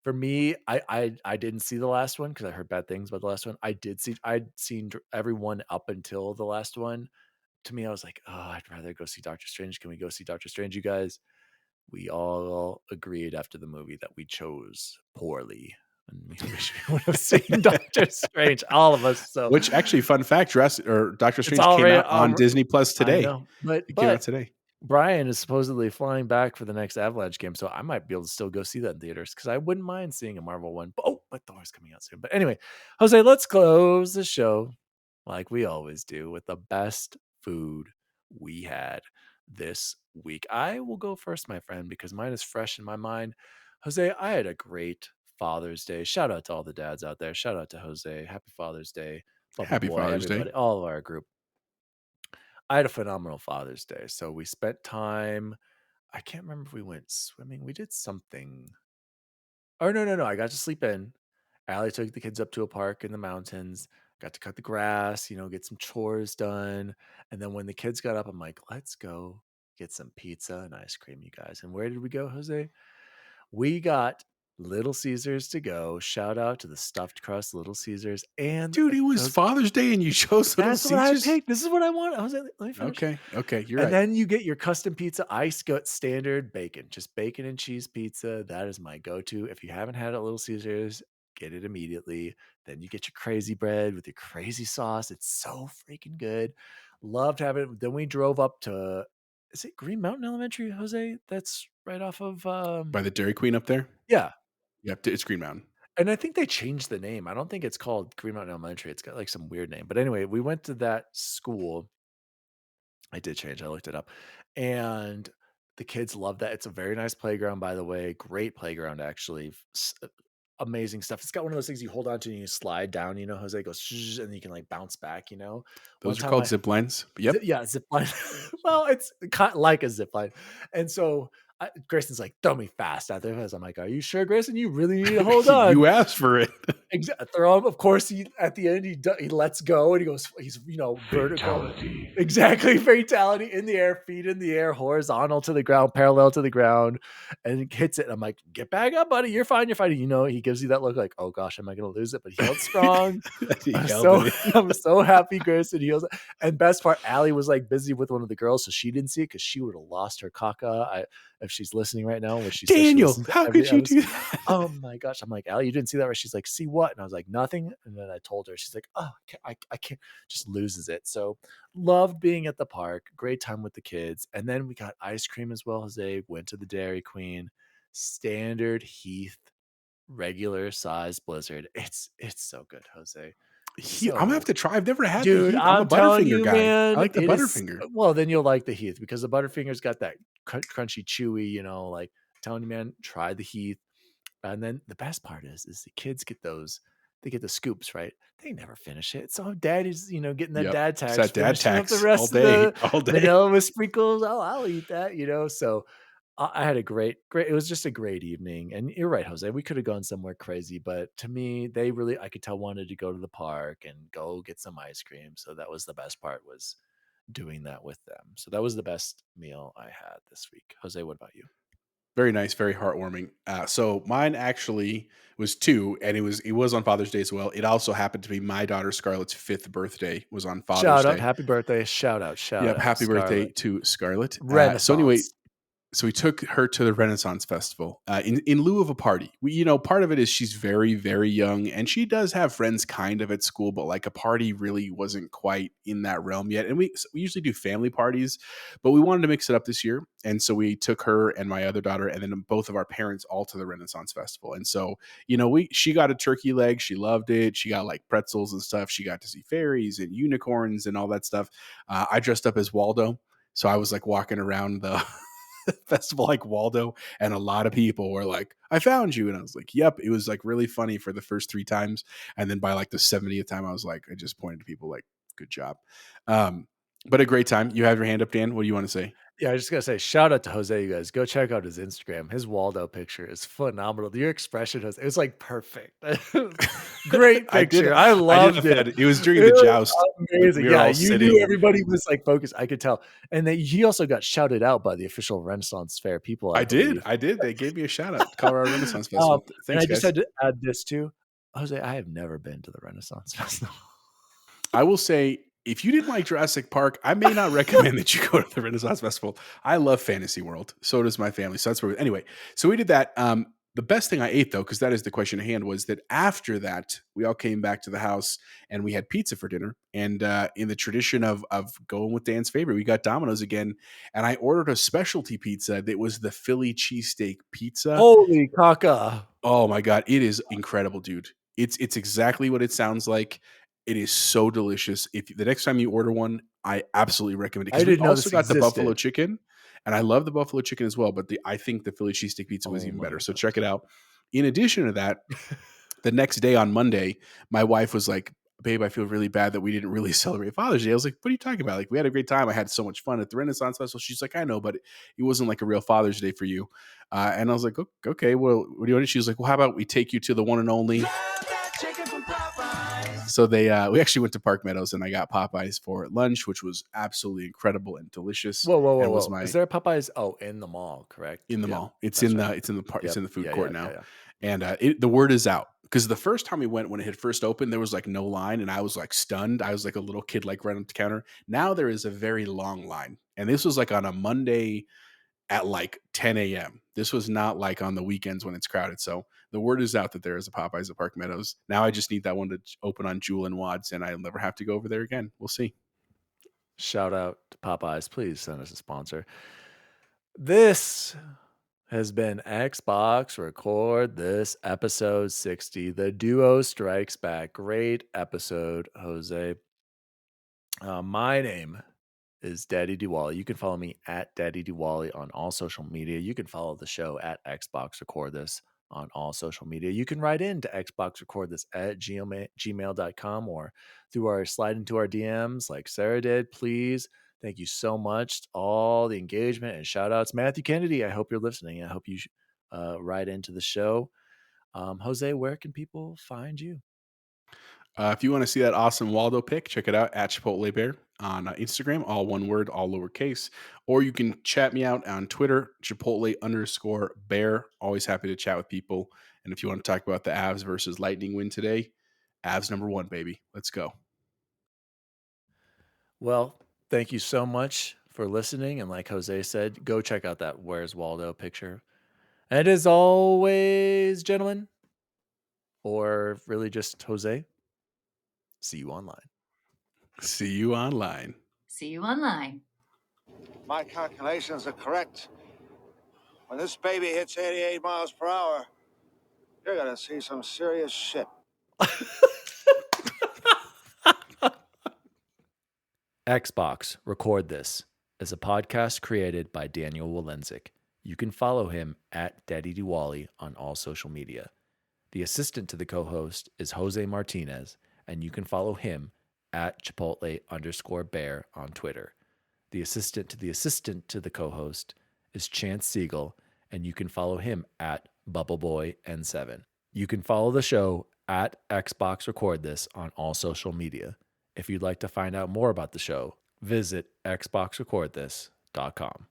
for me, I didn't see the last one because I heard bad things about the last one. I'd seen everyone up until the last one. To me, I was like, oh, I'd rather go see Doctor Strange. Can we go see Doctor Strange, you guys? We all agreed after the movie that we chose poorly. And we wish we would have seen Doctor Strange, all of us. So, Which actually, fun fact, Doctor Strange came already out on Disney Plus today. I know, It came out today. Brian is supposedly flying back for the next Avalanche game, so I might be able to still go see that in theaters because I wouldn't mind seeing a Marvel one. But Thor's coming out soon. But anyway, Jose, let's close the show like we always do with the best food we had this week. I will go first, my friend, because mine is fresh in my mind. Jose, I had a great Father's Day. Shout out to all the dads out there. Shout out to Jose. Happy Father's Day. Happy Father's Day. All of our group. I had a phenomenal Father's Day. So we spent time. I can't remember if we went swimming. We did something. Oh, no. I got to sleep in. Allie took the kids up to a park in the mountains. Got to cut the grass, get some chores done. And then when the kids got up, I'm like, let's go get some pizza and ice cream, you guys. And where did we go, Jose? We got Little Caesars to go. Shout out to the stuffed crust Little Caesars. And dude, it was Father's Day and you chose Little Caesars? That's what I picked. This is what I want. I was like, let me finish. Okay, you're right. And then you get your custom pizza, ice goat standard bacon, just bacon and cheese pizza. That is my go-to. If you haven't had it at Little Caesars, get it immediately. Then you get your crazy bread with your crazy sauce. It's so freaking good. Loved having it. Then we drove up to, is it Green Mountain Elementary, Jose? That's right off of by the Dairy Queen up there. Yeah. Yep, it's Green Mountain. And I think they changed the name. I don't think it's called Green Mountain Elementary. It's got like some weird name. But anyway, we went to that school. I did change. I looked it up. And the kids love that. It's a very nice playground, by the way. Great playground, actually. Amazing stuff. It's got one of those things you hold on to and you slide down, Jose, it goes, and you can like bounce back, Those are called zip lines. Yep. Yeah, zip line. Well, it's kind of like a zip line. And so Grayson's like, throw me fast out there. I'm like, are you sure, Grayson? You really need to hold on. You asked for it. Throw him. Of course, at the end, he lets go and he goes, he's, vertical. Fatality. Exactly. Fatality in the air, feet in the air, horizontal to the ground, parallel to the ground, and hits it. And I'm like, get back up, buddy. You're fine. You're fine. He gives you that look like, oh gosh, am I going to lose it? But he held strong. I'm so happy Grayson heals it. And best part, Allie was like busy with one of the girls, so she didn't see it because she would have lost her caca. If she's listening right now, which she Daniel, how could you do that? Oh my gosh. I'm like, Allie, you didn't see that, right? She's like, see what? And I was like, nothing. And then I told her, she's like, oh, I can't, just loses it. So loved being at the park, great time with the kids. And then we got ice cream as well, Jose. Went to the Dairy Queen, standard Heath, regular size Blizzard. It's so good, Jose. I'm gonna have to try. I've never had dude. The Heath. I'm a Butterfinger guy. Man, I like the Butterfinger. Well, then you'll like the Heath because the Butterfinger's got that crunchy, chewy. Like telling you, man, try the Heath. And then the best part is the kids get those. They get the scoops, right? They never finish it. So daddy's, getting that dad tax. That dad tax the rest all day. Of the vanilla with sprinkles. Oh, I'll eat that. So I had a great. It was just a great evening. And you're right, Jose. We could have gone somewhere crazy, but to me, they really, I could tell, wanted to go to the park and go get some ice cream. So that was the best part, was doing that with them. So that was the best meal I had this week. Jose, what about you? Very nice, very heartwarming. So mine actually was 2, and it was on Father's Day as well. It also happened to be my daughter Scarlett's 5th birthday was on Father's Day. Happy birthday! Shout out! Happy birthday to Scarlett. Renaissance. So anyway, So we took her to the Renaissance Festival in lieu of a party. Part of it is she's very, very young, and she does have friends kind of at school, but like a party really wasn't quite in that realm yet. And we usually do family parties, but we wanted to mix it up this year. And so we took her and my other daughter, and then both of our parents all to the Renaissance Festival. And so, she got a turkey leg. She loved it. She got like pretzels and stuff. She got to see fairies and unicorns and all that stuff. I dressed up as Waldo. So I was like walking around the festival like Waldo, and a lot of people were like, I found you. And I was like, yep. It was like really funny for the first 3 times. And then by like the 70th time, I was like, I just pointed to people like, good job. But a great time. You have your hand up, Dan. What do you want to say? Yeah, I just gotta say, shout out to Jose, you guys. Go check out his Instagram. His Waldo picture is phenomenal. Your expression, Jose, it was like perfect. Great picture. I loved it. It was during the joust. Amazing. Yeah, you knew everybody was like focused. I could tell. And he also got shouted out by the official Renaissance Fair people. I did. They gave me a shout out. Colorado Renaissance Festival. Thanks, and I just guys. had to add this too. Jose, I have never been to the Renaissance Festival. I will say, if you didn't like Jurassic Park, I may not recommend that you go to the Renaissance Festival. I love Fantasy World. So does my family. So that's where anyway, so we did that. The best thing I ate, though, because that is the question at hand, was that after that, we all came back to the house and we had pizza for dinner. And in the tradition of going with Dan's favorite, we got Domino's again. And I ordered a specialty pizza that was the Philly cheesesteak pizza. Holy caca. Oh, my God. It is incredible, dude. It's exactly what it sounds like. It is so delicious. If the next time you order one, I absolutely recommend it. I didn't know also this got existed. the buffalo chicken, and I love the buffalo chicken as well. But I think the Philly cheesesteak pizza was even better. So check it out. In addition to that, the next day on Monday, my wife was like, "Babe, I feel really bad that we didn't really celebrate Father's Day." I was like, "What are you talking about? Like, we had a great time. I had so much fun at the Renaissance Festival." She's like, "I know, but it wasn't like a real Father's Day for you." And I was like, "Okay, well, what do you want?" She was like, "Well, how about we take you to the one and only." So we actually went to Park Meadows, and I got Popeyes for lunch, which was absolutely incredible and delicious. Whoa. Is there Popeyes? Oh, in the mall, correct? In the mall. It's in the food court now. And the word is out. Because the first time we went, when it had first opened, there was like no line, and I was like stunned. I was like a little kid, like right on the counter. Now there is a very long line. And this was like on a Monday at like 10 a.m. This was not like on the weekends when it's crowded. So the word is out that there is a Popeyes at Park Meadows. Now I just need that one to open on Jewel and Wads, and I'll never have to go over there again. We'll see. Shout out to Popeyes. Please send us a sponsor. This has been Xbox Record This, episode 60. The duo strikes back. Great episode, Jose. My name is DaddyDWALLY. You can follow me at DaddyDWALLY on all social media. You can follow the show at Xbox Record This on all social media. You can write in to Xbox Record This at gmail.com or through our slide into our DMs like Sarah did. Please. Thank you so much. All the engagement and shout outs. Matthew Kennedy, I hope you're listening. I hope you write into the show. Jose, where can people find you? If you want to see that awesome Waldo pic, check it out at Chipotlebear on Instagram, all one word, all lowercase. Or you can chat me out on Twitter, Chipotle_bear. Always happy to chat with people. And if you want to talk about the Avs versus Lightning win today, Avs #1, baby. Let's go. Well, thank you so much for listening. And like Jose said, go check out that Where's Waldo picture. And as always, gentlemen, or really just Jose, see you online. See you online. See you online. My calculations are correct. When this baby hits 88 miles per hour, you're going to see some serious shit. Xbox Record This is a podcast created by Daniel Walenzik. You can follow him at DaddyDWALLY on all social media. The assistant to the co-host is Jose Martinez, and you can follow him at Chipotle_bear on Twitter. The assistant to the co-host is Chance Siegel, and you can follow him at BubbleBoyN7. You can follow the show at Xbox Record This on all social media. If you'd like to find out more about the show, visit xboxrecordthis.com.